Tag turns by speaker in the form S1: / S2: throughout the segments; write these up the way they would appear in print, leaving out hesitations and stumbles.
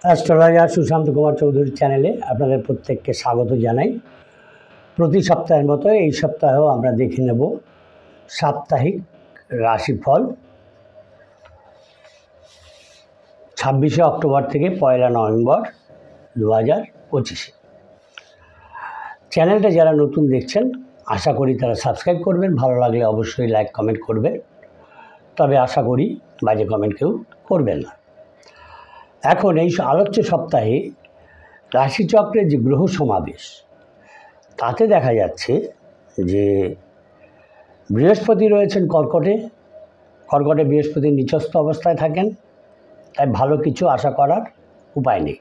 S1: Astrologer Sushant Kumar চৌধুরীর চ্যানেলে আপনাদের প্রত্যেককে স্বাগত জানাই। প্রতি সপ্তাহের মতো এই সপ্তাহেও আমরা দেখে নেব সাপ্তাহিক রাশিফল 26শে অক্টোবর থেকে 1 নভেম্বর 2025। চ্যানেলটা যারা নতুন দেখছেন আশা করি তারা সাবস্ক্রাইব করবেন, ভালো লাগলে অবশ্যই লাইক কমেন্ট করবেন, তবে আশা করি বাজে কমেন্ট কেউ করবেন না। এখন এই আলোচ্য সপ্তাহে রাশিচক্রের যে গ্রহ সমাবেশ তাতে দেখা যাচ্ছে যে বৃহস্পতি রয়েছেন কর্কটে বৃহস্পতি নিচস্থ অবস্থায় থাকেন, তাই ভালো কিছু আশা করার উপায় নেই।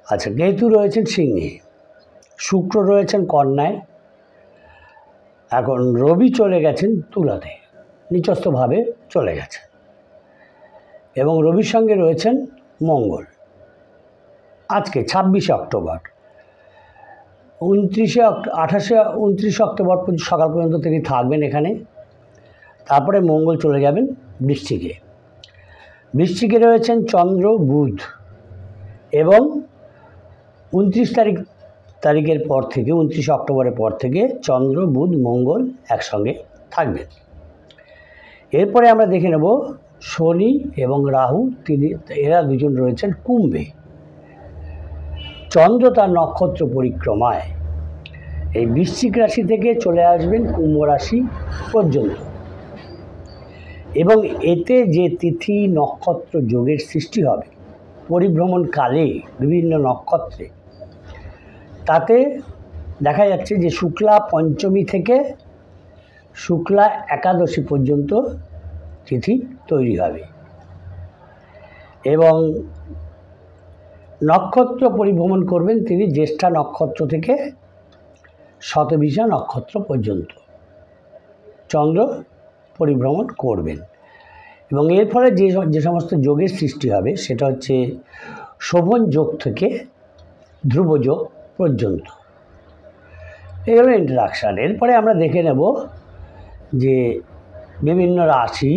S1: আচ্ছা, কেতু রয়েছেন সিংহে, শুক্র রয়েছেন কন্যায়, এখন রবি চলে গেছেন তুলাতে, নিচস্থভাবে চলে গেছে, এবং রবির সঙ্গে রয়েছেন মঙ্গল। আজকে 26শে অক্টোবর, 29শে অক্টোবর সকাল পর্যন্ত তিনি থাকবেন এখানে। তারপরে মঙ্গল চলে যাবেন বৃশ্চিকে রয়েছেন চন্দ্র বুধ, এবং 29 তারিখের পর থেকে 29শে অক্টোবরের পর থেকে চন্দ্র বুধ মঙ্গল একসঙ্গে থাকবেন। এরপরে আমরা দেখে নেব শনি এবং রাহু, এরা দুজন রয়েছেন কুম্ভে। চন্দ্র তার নক্ষত্র পরিক্রমায় এই বৃশ্চিক রাশি থেকে চলে আসবেন কুম্ভ রাশি পর্যন্ত, এবং এতে যে তিথি নক্ষত্র যোগের সৃষ্টি হবে পরিভ্রমণকালে বিভিন্ন নক্ষত্রে, তাতে দেখা যাচ্ছে যে শুক্লা পঞ্চমী থেকে শুক্লা একাদশী পর্যন্ত তিথি তৈরি হবে, এবং নক্ষত্র পরিভ্রমণ করবেন তিনি জ্যেষ্ঠা নক্ষত্র থেকে শতবিশা নক্ষত্র পর্যন্ত চন্দ্র পরিভ্রমণ করবেন। এবং এর ফলে যে সমস্ত যোগের সৃষ্টি হবে সেটা হচ্ছে শোভন যোগ থেকে ধ্রুব যোগ পর্যন্ত। এগুলো ইন্ট্রোডাকশান। এরপরে আমরা দেখে নেব যে বিভিন্ন রাশি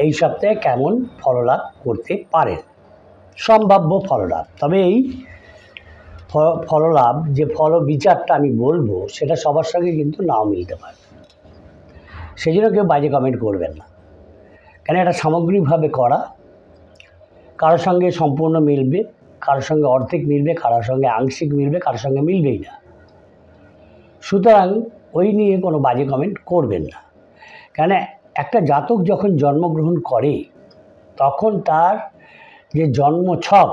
S1: এই সপ্তাহে কেমন ফললাভ করতে পারেন, সম্ভাব্য ফললাভ। তবে এই ফললাভ যে ফল বিচারটা আমি বলবো সেটা সবার সঙ্গে কিন্তু নাও মিলতে পারে, সেই জন্য কেউ বাজে কমেন্ট করবেন না, কেন এটা সামগ্রিকভাবে করা। কারোর সঙ্গে সম্পূর্ণ মিলবে, কারোর সঙ্গে অর্ধেক মিলবে, কারোর সঙ্গে আংশিক মিলবে, কারোর সঙ্গে মিলবেই না। সুতরাং ওই নিয়ে কোনো বাজে কমেন্ট করবেন না, কেন একটা জাতক যখন জন্মগ্রহণ করে তখন তার যে জন্মছক,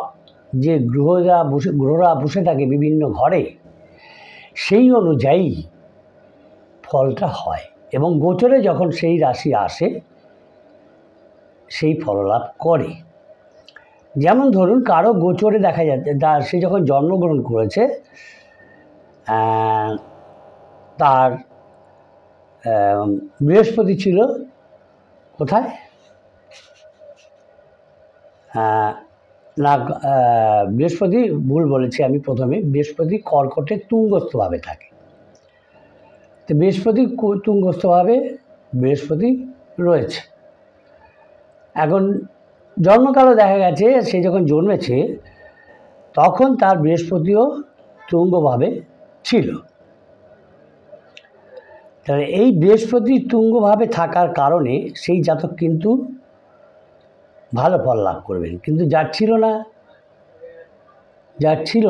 S1: যে গ্রহরা বসে থাকে বিভিন্ন ঘরে, সেই অনুযায়ী ফলটা হয়, এবং গোচরে যখন সেই রাশি আসে সেই ফললাভ করে। যেমন ধরুন কারো গোচরে দেখা যাচ্ছে সে যখন জন্মগ্রহণ করেছে তার বৃহস্পতি ছিল কোথায় না, বৃহস্পতি ভুল বলেছি আমি প্রথমে, বৃহস্পতি কর্কটে তুঙ্গস্থভাবে থাকে। তো বৃহস্পতি তুঙ্গস্থভাবে বৃহস্পতি রয়েছে। এখন জন্মকালও দেখা গেছে সে যখন জন্মেছে তখন তার বৃহস্পতিও তুঙ্গভাবে ছিল। তাহলে এই বৃহস্পতি তুঙ্গভাবে থাকার কারণে সেই জাতক কিন্তু ভালো ফল লাভ করবেন, কিন্তু যার ছিল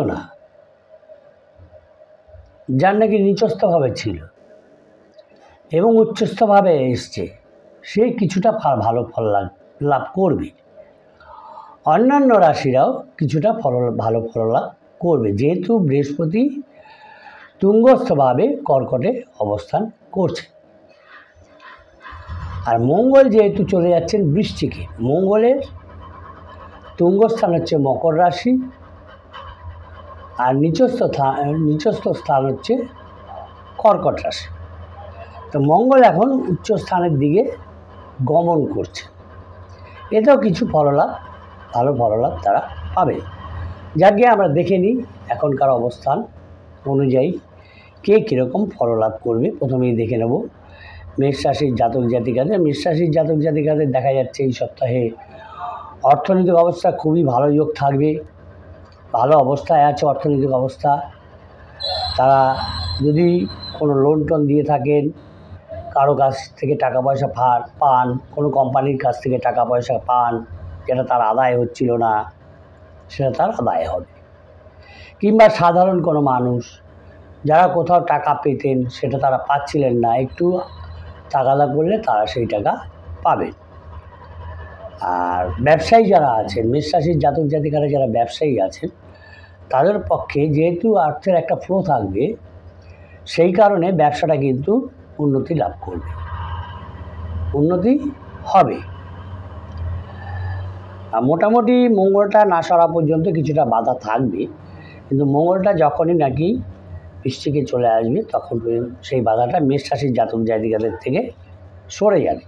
S1: না, যার নাকি নিচস্থভাবে ছিল এবং উচ্চস্থভাবে এসছে, সে কিছুটা ভালো ফল লাভ করবে। অন্যান্য রাশিরাও কিছুটা ভালো ফল লাভ করবে, যেহেতু বৃহস্পতি তুঙ্গস্থভাবে কর্কটে অবস্থান করছে। আর মঙ্গল যেহেতু চলে যাচ্ছেন বৃশ্চিকে, মঙ্গলের তুঙ্গস্থান হচ্ছে মকর রাশি, আর নিচস্থ স্থান হচ্ছে কর্কট রাশি। তো মঙ্গল এখন উচ্চ স্থানের দিকে গমন করছে, এতেও কিছু ভালো ফললাভ তারা পাবে। যাকে আমরা দেখে নিই এখনকার অবস্থান অনুযায়ী কে কীরকম ফললাভ করবে। প্রথমেই দেখে নেব মেষ রাশির জাতক জাতিকাদের। মেষ রাশির জাতক জাতিকাদের দেখা যাচ্ছে এই সপ্তাহে অর্থনৈতিক অবস্থা খুবই ভালো যোগ থাকবে, ভালো অবস্থায় আছে অর্থনৈতিক অবস্থা। তারা যদি কোনো লোন টোন দিয়ে থাকেন, কারো কাছ থেকে টাকা পয়সা পান, কোনো কোম্পানির কাছ থেকে টাকা পয়সা পান যেটা তার আদায় হচ্ছিল না, সেটা তার আদায় হবে। কিংবা সাধারণ কোনো মানুষ যারা কোথাও টাকা পেতেন সেটা তারা পাচ্ছিলেন না, একটু তাগাদা করলে তারা সেই টাকা পাবেন। আর ব্যবসায়ী যারা আছেন, মেষ রাশির জাতক জাতিকারা যারা ব্যবসায়ী আছেন, তাদের পক্ষে যেহেতু অর্থের একটা ফ্লো থাকবে, সেই কারণে ব্যবসাটা কিন্তু উন্নতি লাভ করবে, উন্নতি হবে। মোটামুটি মঙ্গলটা না সরা পর্যন্ত কিছুটা বাধা থাকবে, কিন্তু মঙ্গলটা যখনই নাকি বৃশ্চিকে চলে আসবে তখন সেই বাধাটা মেষ রাশির জাতক জাতিকাদের থেকে সরে যাবে।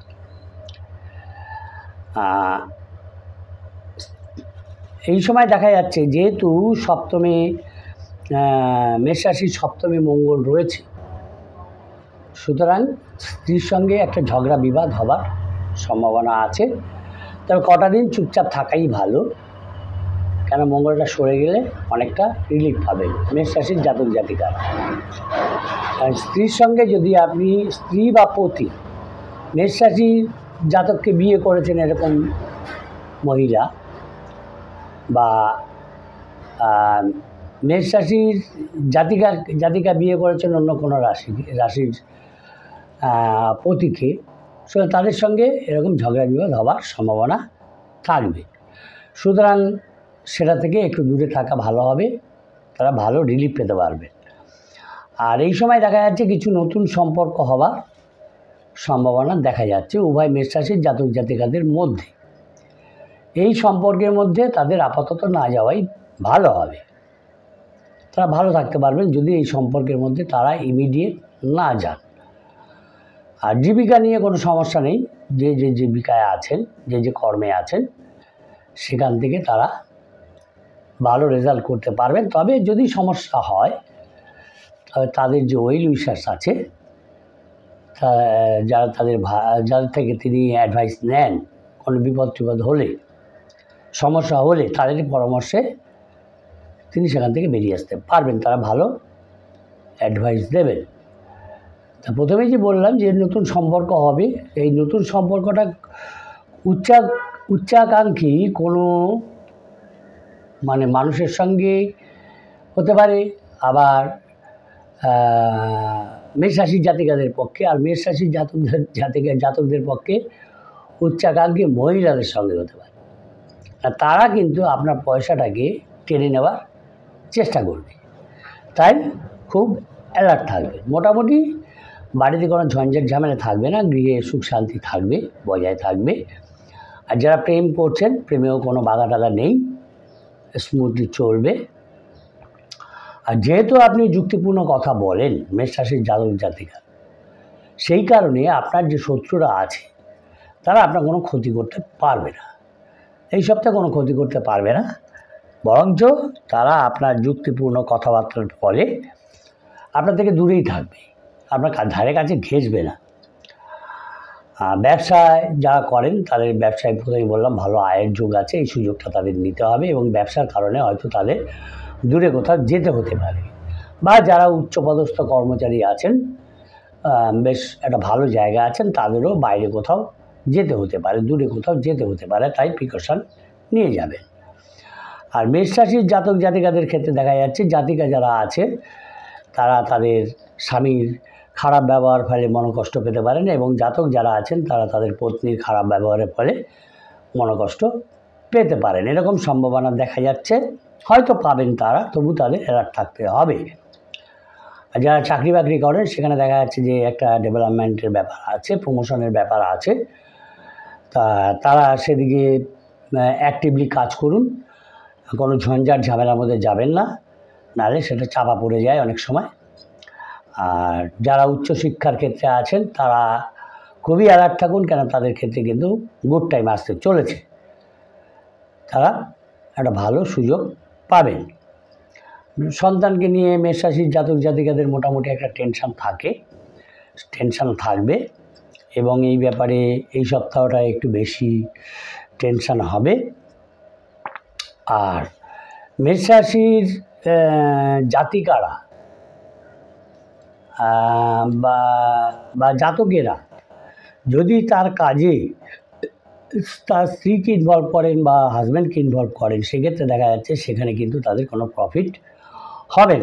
S1: এই সময় দেখা যাচ্ছে যেহেতু সপ্তমে মেষ রাশির সপ্তমে মঙ্গল রয়েছে, সুতরাং স্ত্রীর সঙ্গে একটা ঝগড়া বিবাদ হবার সম্ভাবনা আছে। তবে কটা দিন চুপচাপ থাকাই ভালো, কেন মঙ্গলটা সরে গেলে অনেকটা রিলিফ পাবেন মেষ রাশির জাতক জাতিকা। আর স্ত্রীর সঙ্গে যদি আপনি স্ত্রী বা পতি, মেষ রাশির জাতককে বিয়ে করেছেন এরকম মহিলা, বা মেষ রাশির জাতিকা বিয়ে করেছেন অন্য কোনো রাশির পতিকে, সুতরাং তাদের সঙ্গে এরকম ঝগড়া বিবাদ হওয়ার সম্ভাবনা থাকবে। সুতরাং সেটা থেকে একটু দূরে থাকা ভালো হবে, তারা ভালো রিলিফ পেতে পারবে। আর এই সময় দেখা যাচ্ছে কিছু নতুন সম্পর্ক হওয়ার সম্ভাবনা দেখা যাচ্ছে উভয় মেষ রাশির জাতক জাতিকাদের মধ্যে। এই সম্পর্কের মধ্যে তাদের আপাতত না যাওয়াই ভালো হবে, তারা ভালো থাকতে পারবেন যদি এই সম্পর্কের মধ্যে তারা ইমিডিয়েট না যান। আর জীবিকা নিয়ে কোনো সমস্যা নেই, যে জীবিকায় আছেন, যে কর্মে আছেন, সেখান থেকে তারা ভালো রেজাল্ট করতে পারবেন। তবে যদি সমস্যা হয় তবে তাদের যে ওয়েল উইশার্স আছে, যাদের থেকে তিনি অ্যাডভাইস নেন, কোনো বিপদ হলে, সমস্যা হলে তাদের পরামর্শে তিনি সেখান থেকে বেরিয়ে আসতে পারবেন, তারা ভালো অ্যাডভাইস দেবেন। তা প্রথমেই যে বললাম যে নতুন সম্পর্ক হবে, এই নতুন সম্পর্কটা উচ্চাকাঙ্ক্ষী কোনো মানুষের সঙ্গে হতে পারে, আবার মেষ রাশির জাতিকাদের পক্ষে, আর মেষ রাশির জাতকদের পক্ষে উচ্চাকাঙ্ক্ষী মহিলাদের সঙ্গে হতে পারে। আর তারা কিন্তু আপনার পয়সাটাকে টেনে নেওয়ার চেষ্টা করবে, তাই খুব অ্যালার্ট থাকবে। মোটামুটি বাড়িতে কোনো ঝঞ্ঝাট ঝামেলা থাকবে না, গৃহে সুখ শান্তি থাকবে, বজায় থাকবে। আর যারা প্রেম করছেন, প্রেমেও কোনো বাধা টাধা নেই, স্মুথলি চলবে। আর যেহেতু আপনি যুক্তিপূর্ণ কথা বলেন মেষ রাশির জাতক জাতিকা, সেই কারণে আপনার যে শত্রুরা আছে তারা আপনার কোনো ক্ষতি করতে পারবে না, এই সপ্তাহে কোনো ক্ষতি করতে পারবে না, বরঞ্চ তারা আপনার যুক্তিপূর্ণ কথাবার্তার ফলে আপনার থেকে দূরেই থাকবে, আপনার ধারে কাছে ঘেঁষবে না। ব্যবসায় যারা করেন তাদের ব্যবসায় প্রথমেই বললাম ভালো আয়ের যোগ আছে, এই সুযোগটা তাদের নিতে হবে, এবং ব্যবসার কারণে হয়তো তাদের দূরে কোথাও যেতে হতে পারে। বা যারা উচ্চপদস্থ কর্মচারী আছেন, বেশ একটা ভালো জায়গা আছেন, তাদেরও বাইরে কোথাও যেতে হতে পারে, দূরে কোথাও যেতে হতে পারে, তাই প্রিকশন নিয়ে যাবেন। আর মেষ রাশির জাতক জাতিকাদের ক্ষেত্রে দেখা যাচ্ছে জাতিকা যারা আছে তারা তাদের স্বামীর খারাপ ব্যবহার ফলে মনোকষ্ট পেতে পারেন, এবং জাতক যারা আছেন তারা তাদের পত্নীর খারাপ ব্যবহারের ফলে মনোকষ্ট পেতে পারেন, এরকম সম্ভাবনা দেখা যাচ্ছে। হয়তো পাবেন তারা, তবু তাদের অ্যালার্ট থাকতে হবে। আর যারা চাকরি বাকরি করেন সেখানে দেখা যাচ্ছে যে একটা ডেভেলপমেন্টের ব্যাপার আছে, প্রমোশনের ব্যাপার আছে, তারা সেদিকে অ্যাক্টিভলি কাজ করুন, কোনো ঝঞ্ঝাট ঝামেলার মধ্যে যাবেন না, নাহলে সেটা চাপা পড়ে যায় অনেক সময়। আর যারা উচ্চশিক্ষার ক্ষেত্রে আছেন তারা খুবই অ্যালার্ট থাকুন, কেন তাদের ক্ষেত্রে কিন্তু গুড টাইম আসতে চলেছে, তারা একটা ভালো সুযোগ পাবেন। সন্তানকে নিয়ে মেষ রাশির জাতক জাতিকাদের মোটামুটি একটা টেনশান থাকবে, এবং এই ব্যাপারে এই সপ্তাহটা একটু বেশি টেনশান হবে, আর মেষ রাশির জাতিকারা বা বা জাতকেরা যদি তার কাজে তার স্ত্রীকে ইনভলভ করেন বা হাজব্যান্ডকে ইনভলভ করেন, সেক্ষেত্রে দেখা যাচ্ছে সেখানে কিন্তু তাদের কোনো প্রফিট হবে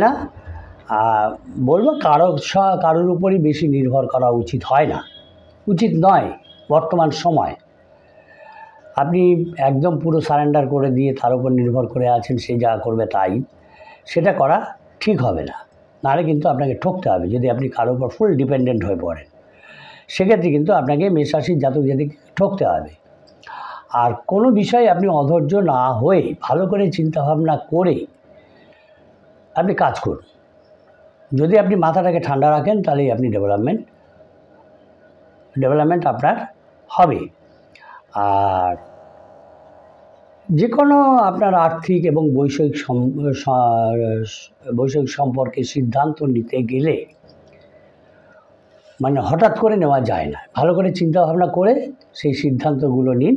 S1: না। বলবো কারোর উপরই বেশি নির্ভর করা উচিত হয় না, উচিত নয়। বর্তমান সময় আপনি একদম পুরো সারেন্ডার করে দিয়ে তার উপর নির্ভর করে আছেন, সে যা করবে তাই, সেটা করা ঠিক হবে না। নাহলে কিন্তু আপনাকে ঠকতে হবে। যদি আপনি কারোর উপর ফুল ডিপেন্ডেন্ট হয়ে পড়েন, সেক্ষেত্রে কিন্তু আপনাকে মেষ রাশির জাতক জাতিকে ঠকতে হবে। আর কোনো বিষয়ে আপনি অধৈর্য না হয়ে ভালো করে চিন্তাভাবনা করে আপনি কাজ করুন। যদি আপনি মাথাটাকে ঠান্ডা রাখেন, তাহলেই আপনি ডেভেলপমেন্ট আপনার হবে। আর যে কোনো আপনার আর্থিক এবং বৈষয়িক সম্পর্কে সিদ্ধান্ত নিতে গেলে মানে হঠাৎ করে নেওয়া যায় না। ভালো করে চিন্তাভাবনা করে সেই সিদ্ধান্তগুলো নিন,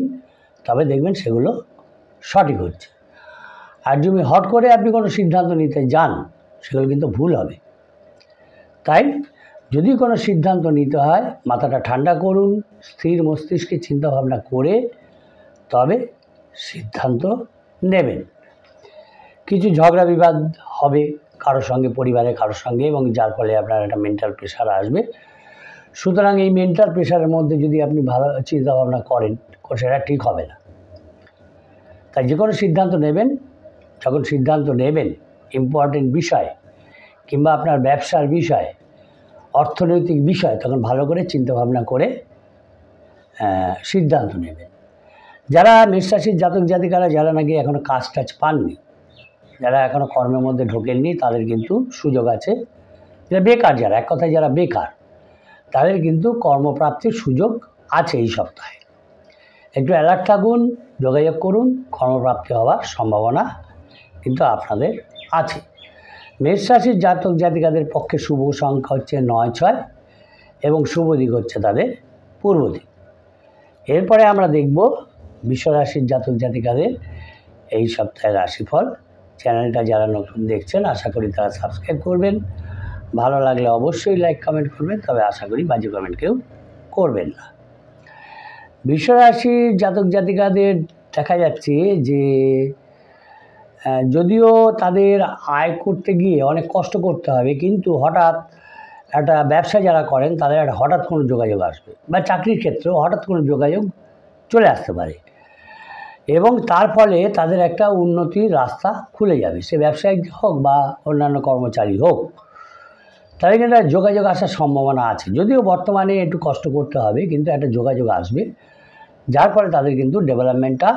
S1: তবে দেখবেন সেগুলো সঠিক হচ্ছে। আর যদি হট করে আপনি কোনো সিদ্ধান্ত নিতে যান, সেগুলো কিন্তু ভুল হবে। তাই যদি কোনো সিদ্ধান্ত নিতে হয়, মাথাটা ঠান্ডা করুন, স্থির মস্তিষ্কে চিন্তাভাবনা করে তবে সিদ্ধান্ত নেবেন। কিছু ঝগড়া বিবাদ হবে কারোর সঙ্গে, পরিবারের কারোর সঙ্গে, এবং যার ফলে আপনার একটা মেন্টাল প্রেশার আসবে। সুতরাং এই মেন্টাল প্রেশারের মধ্যে যদি আপনি ভালো চিন্তাভাবনা করেন, সেটা ঠিক হবে না। তাই যে কোনো সিদ্ধান্ত নেবেন, যখন সিদ্ধান্ত নেবেন ইম্পর্টেন্ট বিষয় কিংবা আপনার ব্যবসার বিষয়, অর্থনৈতিক বিষয়, তখন ভালো করে চিন্তাভাবনা করে সিদ্ধান্ত নেবেন। যারা মেষ রাশির জাতক জাতিকারা যারা নাকি এখনও কাজ টাজ পাননি, যারা এখনও কর্মের মধ্যে ঢোকেননি, তাদের কিন্তু সুযোগ আছে। যারা বেকার, যারা এক কথায় যারা বেকার, তাদের কিন্তু কর্মপ্রাপ্তির সুযোগ আছে এই সপ্তাহে। একটু অ্যালার্ট থাকুন, যোগাযোগ করুন, কর্মপ্রাপ্তি হওয়ার সম্ভাবনা কিন্তু আপনাদের আছে। মেষ রাশির জাতক জাতিকাদের পক্ষে শুভ সংখ্যা হচ্ছে 9-6 এবং শুভ দিক হচ্ছে তাদের পূর্ব দিক। এরপরে আমরা দেখব বিশ্বরাশির জাতক জাতিকাদের এই সপ্তাহের রাশিফল। চ্যানেলটা যারা নতুন দেখছেন, আশা করি তারা সাবস্ক্রাইব করবেন। ভালো লাগলে অবশ্যই লাইক কমেন্ট করবেন, তবে আশা করি বাজে কমেন্ট কেউ করবেন না। বিশ্বরাশির জাতক জাতিকাদের দেখা যাচ্ছে যে যদিও তাদের আয় করতে গিয়ে অনেক কষ্ট করতে হবে, কিন্তু হঠাৎ একটা ব্যবসা যারা করেন তাদের একটা হঠাৎ কোনো যোগাযোগ আসবে, বা চাকরির ক্ষেত্রেও হঠাৎ কোনো যোগাযোগ চলে আসতে পারে, এবং তার ফলে তাদের একটা উন্নতির রাস্তা খুলে যাবে। সে ব্যবসায়িক হোক বা অন্যান্য কর্মচারী হোক, তাদের কিন্তু একটা যোগাযোগ আসার সম্ভাবনা আছে। যদিও বর্তমানে একটু কষ্ট করতে হবে, কিন্তু একটা যোগাযোগ আসবে, যার ফলে তাদের কিন্তু ডেভেলপমেন্টটা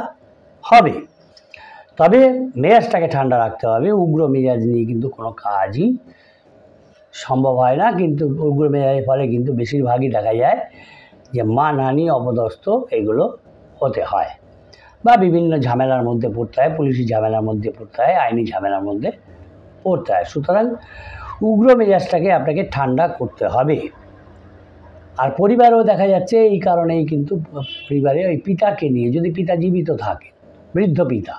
S1: হবে। তবে মেজাজটাকে ঠান্ডা রাখতে হবে। উগ্র মেজাজ নিয়ে কিন্তু কোনো কাজই সম্ভব হয় না। কিন্তু উগ্র মেজাজের ফলে কিন্তু বেশিরভাগই দেখা যায় যে মানহানি, অপদস্থ এগুলো হতে হয়, বা বিভিন্ন ঝামেলার মধ্যে পড়তে হয়, পুলিশি ঝামেলার মধ্যে পড়তে হয়, আইনি ঝামেলার মধ্যে পড়তে হয়। সুতরাং উগ্র মেজাজটাকে আপনাকে ঠান্ডা করতে হবে। আর পরিবারেও দেখা যাচ্ছে এই কারণেই কিন্তু পরিবারে ওই পিতাকে নিয়ে, যদি পিতা জীবিত থাকে, বৃদ্ধ পিতা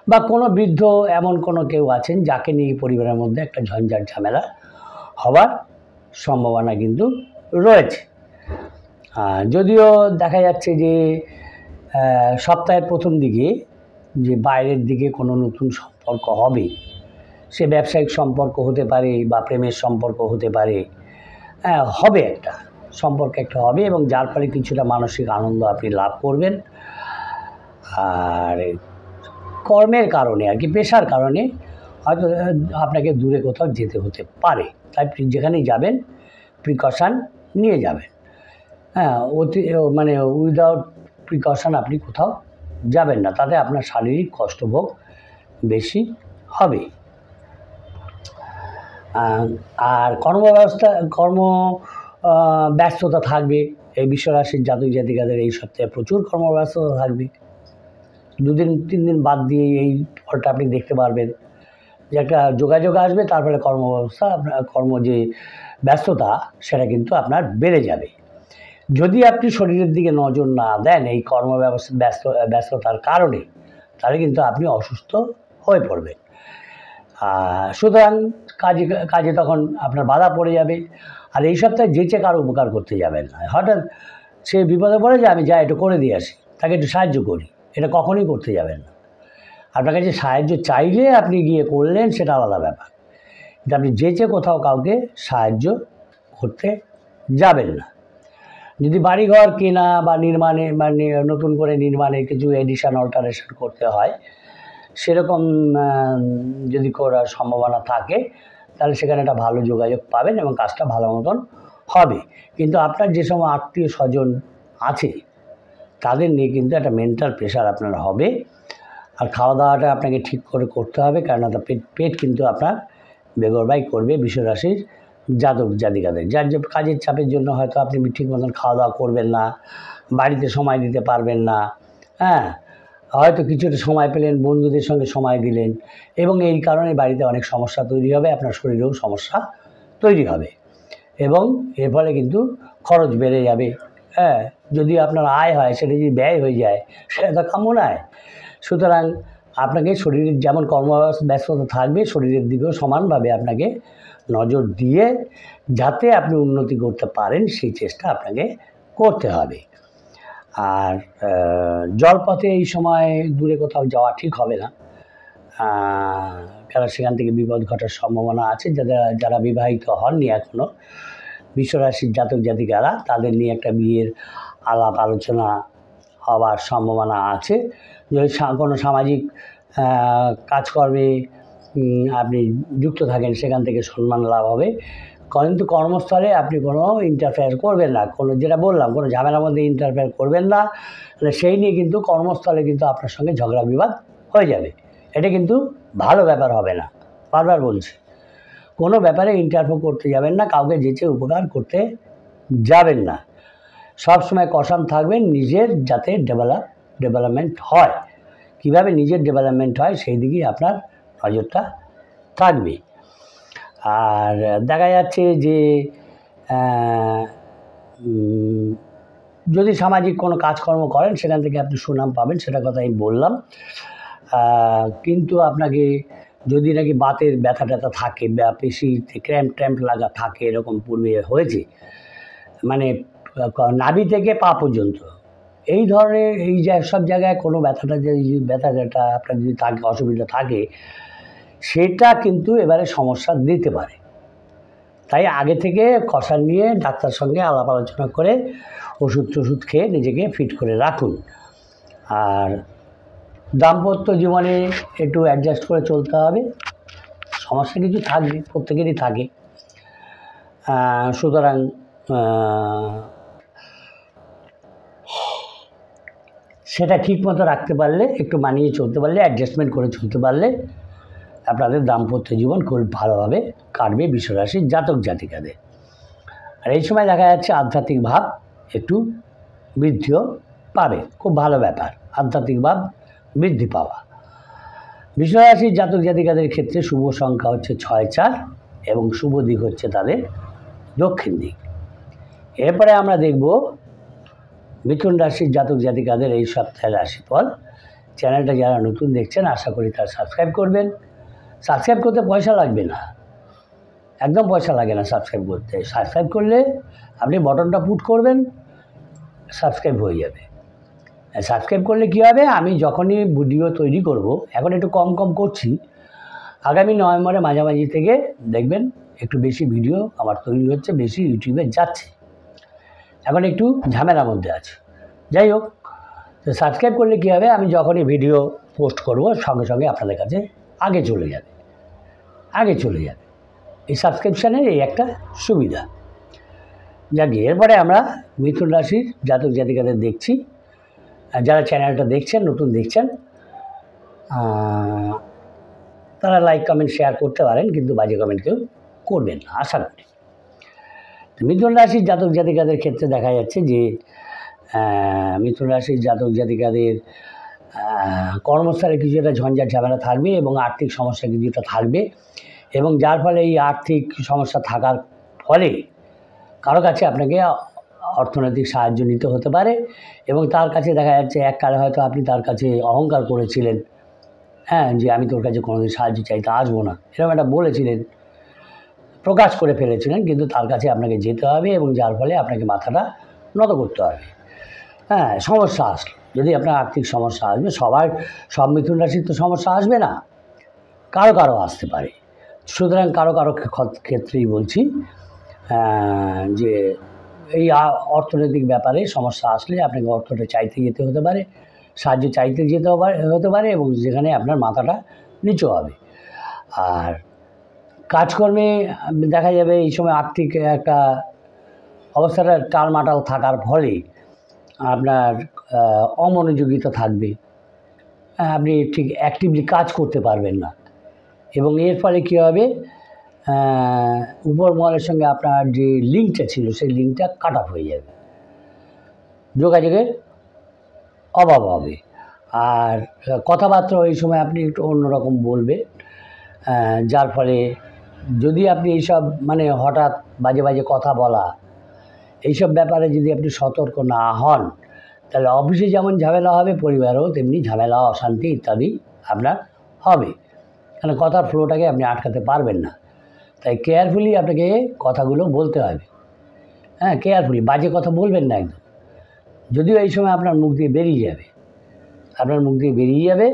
S1: বা কোনো বৃদ্ধ এমন কোনো কেউ আছেন যাকে নিয়ে পরিবারের মধ্যে একটা ঝঞ্ঝাট ঝামেলা হওয়ার সম্ভাবনা কিন্তু রয়েছে। যদিও দেখা যাচ্ছে যে সপ্তাহের প্রথম দিকে যে বাইরের দিকে কোনো নতুন সম্পর্ক হবে, সে ব্যবসায়িক সম্পর্ক হতে পারে বা প্রেমের সম্পর্ক হতে পারে, হবে একটা সম্পর্ক একটা হবে, এবং যার ফলে কিছুটা মানসিক আনন্দ আপনি লাভ করবেন। আর কর্মের কারণে আর কি, পেশার কারণে হয়তো আপনাকে দূরে কোথাও যেতে হতে পারে। তাই যেখানেই যাবেন প্রিকশান নিয়ে যাবেন। মানে উইদাউট প্রিকশান আপনি কোথাও যাবেন না, তাতে আপনার শারীরিক কষ্টভোগ বেশি হবে। আর ব্যস্ততা থাকবে। এই বিশ্বরাশির জাতক জাতিকাদের এই সপ্তাহে প্রচুর কর্মব্যস্ততা থাকবে। 2-3 দিন বাদ দিয়ে এই ফলটা আপনি দেখতে পারবেন যে একটা যোগাযোগ আসবে, তার ফলে কর্মব্যবস্থা আপনার যে ব্যস্ততা সেটা কিন্তু আপনার বেড়ে যাবে। যদি আপনি শরীরের দিকে নজর না দেন এই ব্যস্ততার কারণে, তাহলে কিন্তু আপনি অসুস্থ হয়ে পড়বেন। সুতরাং কাজে তখন আপনার বাধা পড়ে যাবে। আর এই সপ্তাহে যেচে কারো উপকার করতে যাবেন না। হঠাৎ সে বিপদে পড়ে যে আমি যাই একটু করে দিয়ে আসি, তাকে একটু সাহায্য করি, এটা কখনোই করতে যাবেন না। আপনার কাছে সাহায্য চাইলে আপনি গিয়ে করলেন, সেটা আলাদা ব্যাপার, কিন্তু আপনি যেচে কোথাও কাউকে সাহায্য করতে যাবেন না। যদি বাড়িঘর কেনা বা নির্মাণে মানে নতুন করে নির্মাণে কিছু এডিশন অল্টারেশন করতে হয়, সেরকম যদি করার সম্ভাবনা থাকে, তাহলে সেখানে একটা ভালো যোগাযোগ পাবেন এবং কাজটা ভালো মতন হবে। কিন্তু আপনার যে সময় আত্মীয় স্বজন আছে তাদের নিয়ে কিন্তু একটা মেন্টাল প্রেশার আপনার হবে। আর খাওয়া দাওয়াটা আপনাকে ঠিক করে করতে হবে, কারণ পেট কিন্তু আপনার বেগরবাই করবে বিশ্বরাশির জাতক জাতিকাদের। যার যে কাজের চাপের জন্য হয়তো আপনি ঠিক মতন খাওয়া দাওয়া করবেন না, বাড়িতে সময় দিতে পারবেন না, হয়তো কিছুটা সময় পেলেন, বন্ধুদের সঙ্গে সময় দিলেন, এবং এই কারণে বাড়িতে অনেক সমস্যা তৈরি হবে, আপনার শরীরেও সমস্যা তৈরি হবে, এবং এর ফলে কিন্তু খরচ বেড়ে যাবে। যদি আপনার আয় হয়, সেটা যদি ব্যয় হয়ে যায়, সেটা তো কাম্য নয়। সুতরাং আপনাকে শরীরের যেমন ব্যস্ততা থাকবে, শরীরের দিকেও সমানভাবে আপনাকে নজর দিয়ে যাতে আপনি উন্নতি করতে পারেন সেই চেষ্টা আপনাকে করতে হবে। আর জলপথে এই সময় দূরে কোথাও যাওয়া ঠিক হবে না, কারণ সেখান থেকে বিপদ ঘটার সম্ভাবনা আছে। যারা বিবাহিত হননি এখনও, বিশ্বরাশির জাতক জাতিকারা, তাদের নিয়ে একটা বিয়ের আলাপ আলোচনা হওয়ার সম্ভাবনা আছে। যদি কোনো সামাজিক কাজকর্মে আপনি যুক্ত থাকেন, সেখান থেকে সম্মান লাভ হবে। কিন্তু কর্মস্থলে আপনি কোনো ইন্টারফেয়ার করবেন না, যেটা বললাম, কোনো ঝামেলার মধ্যে ইন্টারফেয়ার করবেন না, সেই নিয়ে কিন্তু কর্মস্থলে কিন্তু আপনার সঙ্গে ঝগড়া বিবাদ হয়ে যাবে। এটা কিন্তু ভালো ব্যাপার হবে না। বারবার বলছি, কোনো ব্যাপারে ইন্টারফেয়ার করতে যাবেন না, কাউকে যেচে উপকার করতে যাবেন না। সবসময় কসাম থাকবেন নিজের, যাতে ডেভেলপমেন্ট হয়। কিভাবে নিজের ডেভেলপমেন্ট হয় সেই দিকেই আপনার নজরটা থাকবে। আর দেখা যাচ্ছে যে যদি সামাজিক কোনো কাজকর্ম করেন, সেখান থেকে আপনি সুনাম পাবেন, সেটা কথা আমি বললাম। কিন্তু আপনাকে যদি নাকি বাতের ব্যথা ট্যাথা থাকে বা পেশিতে ক্র্যাম্প লাগা থাকে, এরকম পূর্বে হয়েছে, মানে নাভি থেকে পা পর্যন্ত, এই ধরনের সব জায়গায় কোনো ব্যথাটা আপনার যদি থাকে, অসুবিধা থাকে, সেটা কিন্তু এবারে সমস্যা দিতে পারে। তাই আগে থেকে কষা নিয়ে ডাক্তার সঙ্গে আলাপ আলোচনা করে ওষুধ খেয়ে নিজেকে ফিট করে রাখুন। আর দাম্পত্য জীবনে একটু অ্যাডজাস্ট করে চলতে হবে। সমস্যা কিছু থাকবে, প্রত্যেকেরই থাকে। সুতরাং সেটা ঠিক মতো রাখতে পারলে, একটু মানিয়ে চলতে পারলে, অ্যাডজাস্টমেন্ট করে চলতে পারলে আপনাদের দাম্পত্য জীবন খুব ভালোভাবে কাটবে বিশ্বরাশির জাতক জাতিকাদের। আর এই সময় দেখা যাচ্ছে আধ্যাত্মিক ভাব একটু বৃদ্ধিও পাবে। খুব ভালো ব্যাপার আধ্যাত্মিক ভাব বৃদ্ধি পাওয়া। বিশ্বরাশির জাতক জাতিকাদের ক্ষেত্রে শুভ সংখ্যা হচ্ছে 6-4 এবং শুভ দিক হচ্ছে তাদের দক্ষিণ দিক। এরপরে আমরা দেখব মিথুন রাশির জাতক জাতিকাদের এই সপ্তাহের রাশিফল। চ্যানেলটা যারা নতুন দেখছেন, আশা করি তারা সাবস্ক্রাইব করবেন। সাবস্ক্রাইব করতে পয়সা লাগবে না, একদম পয়সা লাগে না সাবস্ক্রাইব করতে। সাবস্ক্রাইব করলে আপনি বটনটা পুট করবেন, সাবস্ক্রাইব হয়ে যাবে। সাবস্ক্রাইব করলে কী হবে, আমি যখনই ভিডিও তৈরি করব, এখন একটু কম করছি, আগামী নভেম্বরের মাঝামাঝি থেকে দেখবেন একটু বেশি ভিডিও আমার তৈরি হচ্ছে, বেশি ইউটিউবে যাচ্ছে। এখন একটু ঝামেলার মধ্যে আছে, যাই হোক। তো সাবস্ক্রাইব করলে কী হবে, আমি যখনই ভিডিও পোস্ট করব, সঙ্গে সঙ্গে আপনাদের কাছে আগে চলে যাবে। এই সাবস্ক্রিপশানের এই একটা সুবিধা। যাক, এরপরে আমরা মিথুন রাশির জাতক জাতিকাদের দেখছি। যারা চ্যানেলটা দেখছেন, নতুন দেখছেন, তারা লাইক কমেন্ট শেয়ার করতে পারেন, কিন্তু বাজে কমেন্ট কেউ করবেন না, আশা করি। মিথুন রাশির জাতক জাতিকাদের ক্ষেত্রে দেখা যাচ্ছে যে মিথুন রাশির জাতক জাতিকাদের কর্মস্থলে কিছুটা ঝঞ্ঝাট ঝামেলা থাকবে এবং আর্থিক সমস্যা কিছুটা থাকবে, এবং যার ফলে এই আর্থিক সমস্যা থাকার ফলে কারো কাছে আপনাকে অর্থনৈতিক সাহায্য নিতে হতে পারে এবং তার কাছে দেখা যাচ্ছে এককালে হয়তো আপনি তার কাছে অহংকার করেছিলেন, হ্যাঁ, যে আমি তোর কাছে কোনোদিন সাহায্য চাইতে আসবো না, এরকম একটা বলেছিলেন, প্রকাশ করে ফেলেছিলেন, কিন্তু তার কাছে আপনাকে যেতে হবে এবং যার ফলে আপনাকে মাথাটা নত করতে হবে। হ্যাঁ, সমস্যা আসলে যদি আপনার আর্থিক সমস্যা আসবে, সব মিথুন রাশির তো সমস্যা আসবে না, কারো কারো আসতে পারে। সুতরাং কারো কারো ক্ষেত্রেই বলছি যে এই অর্থনৈতিক ব্যাপারে সমস্যা আসলে আপনাকে অর্থটা চাইতে যেতে হতে পারে, সাহায্য চাইতে যেতে হতে পারে এবং যেখানে আপনার মাথাটা নিচু হবে। আর কাজকর্মে দেখা যাবে এই সময় আর্থিক একটা অবস্থাটা টালমাটাল থাকার ফলে আপনার অমনোযোগিতা থাকবে, আপনি ঠিক অ্যাক্টিভলি কাজ করতে পারবেন না এবং এর ফলে কী হবে, উপর মহলের সঙ্গে আপনার যে লিঙ্কটা ছিল সেই লিঙ্কটা কাট অফ হয়ে যাবে, যোগাযোগের অভাব হবে। আর কথাবার্তা এই সময় আপনি একটু অন্যরকম বলবে, যার ফলে যদি আপনি এইসব মানে হঠাৎ বাজে বাজে কথা বলা এইসব ব্যাপারে যদি আপনি সতর্ক না হন, তাহলে অফিসে যেমন ঝামেলা হবে, পরিবারেও তেমনি ঝামেলা, অশান্তি ইত্যাদি আপনার হবে, কারণ কথার ফ্লোটাকে আপনি আটকাতে পারবেন না। তাই কেয়ারফুলি আপনাকে কথাগুলো বলতে হবে, হ্যাঁ, কেয়ারফুলি বাজে কথা বলবেন না একদম, যদিও এই সময় আপনার মুখ দিয়ে বেরিয়ে যাবে,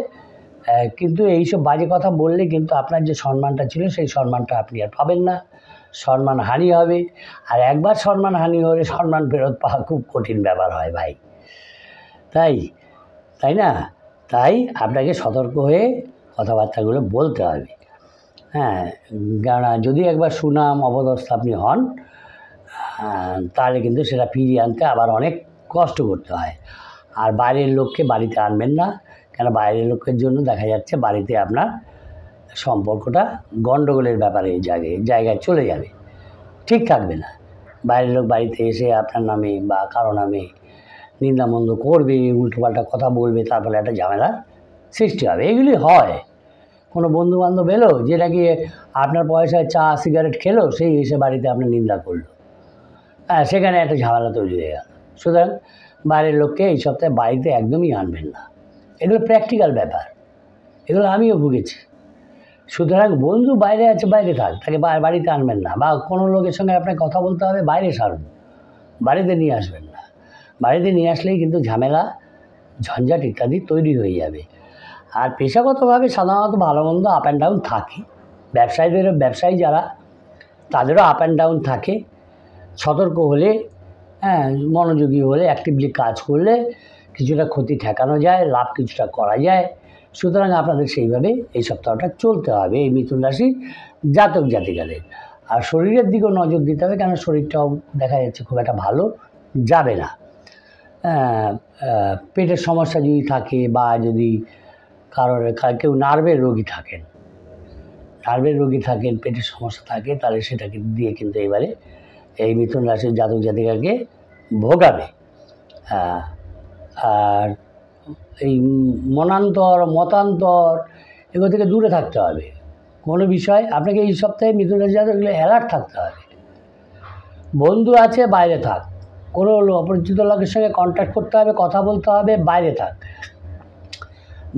S1: কিন্তু এইসব বাজে কথা বললে কিন্তু আপনার যে সম্মানটা ছিল সেই সম্মানটা আপনি আর পাবেন না, সম্মানহানি হবে। আর একবার সম্মানহানি হলে সম্মান ফেরত পাওয়া খুব কঠিন ব্যাপার হয় ভাই, তাই না? তাই আপনাকে সতর্ক হয়ে কথাবার্তাগুলো বলতে হবে, হ্যাঁ, কেননা যদি একবার সুনাম অপদস্থ আপনি হন, তাহলে কিন্তু সেটা ফিরিয়ে আনতে আবার অনেক কষ্ট করতে হয়। আর বাইরের লোককে বাড়িতে আনবেন না, কেন বাইরের লোকের জন্য দেখা যাচ্ছে বাড়িতে আপনার সম্পর্কটা গণ্ডগোলের ব্যাপারে জায়গায় চলে যাবে, ঠিক থাকবে না। বাইরের লোক বাড়িতে এসে আপনার নামে বা কারো নামে নিন্দামন্দ করবে, উল্টোপাল্টা কথা বলবে, তারপরে একটা ঝামেলার সৃষ্টি হবে। এগুলি হয়। কোনো বন্ধুবান্ধব এলো যে নাকি আপনার পয়সায় চা সিগারেট খেলো, সেই এসে বাড়িতে আপনার নিন্দা করলো, হ্যাঁ, সেখানে একটা ঝামেলা তৈরি হয়ে গেল। সুতরাং বাইরের লোককে এই সপ্তাহে বাড়িতে একদমই আনবেন না, এগুলো প্র্যাকটিক্যাল ব্যাপার, এগুলো আমিও ভুগেছি। সুতরাং বন্ধু বাইরে আছে, বাইরে থাক, তাকে বাড়িতে আনবেন না, বা কোনো লোকের সঙ্গে আপনাকে কথা বলতে হবে, বাইরে সারুন, বাড়িতে নিয়ে আসবেন না। বাড়িতে নিয়ে আসলেই কিন্তু ঝামেলা, ঝঞ্ঝাট ইত্যাদি তৈরি হয়ে যাবে। আর পেশাগতভাবে সাধারণত ভালো মন্দ আপ অ্যান্ড ডাউন থাকে, ব্যবসায়ী যারা তাদেরও আপ অ্যান্ড ডাউন থাকে। সতর্ক হলে, হ্যাঁ, মনোযোগী হলে, অ্যাক্টিভলি কাজ করলে কিছুটা ক্ষতি ঠেকানো যায়, লাভ কিছুটা করা যায়। সুতরাং আপনাদের সেইভাবে এই সপ্তাহটা চলতে হবে এই মিথুন রাশির জাতক জাতিকাদের। আর শরীরের দিকেও নজর দিতে হবে, কেন শরীরটাও দেখা যাচ্ছে খুব একটা ভালো যাবে না। পেটের সমস্যা যদি থাকে বা যদি কেউ নার্ভের রোগী থাকেন, পেটের সমস্যা থাকে, তাহলে সেটাকে দিয়ে কিন্তু এবারে এই মিথুন রাশির জাতক জাতিকাকে ভোগাবে। আর এই মতান্তর এগুলো থেকে দূরে থাকতে হবে। কোনো বিষয় আপনাকে এই সপ্তাহে মিথুন রাশি জাতকগুলো অ্যালার্ট থাকতে হবে। বন্ধু আছে, বাইরে থাক, কোনো অপরিচিত লোকের সঙ্গে কন্ট্যাক্ট করতে হবে, কথা বলতে হবে, বাইরে থাক।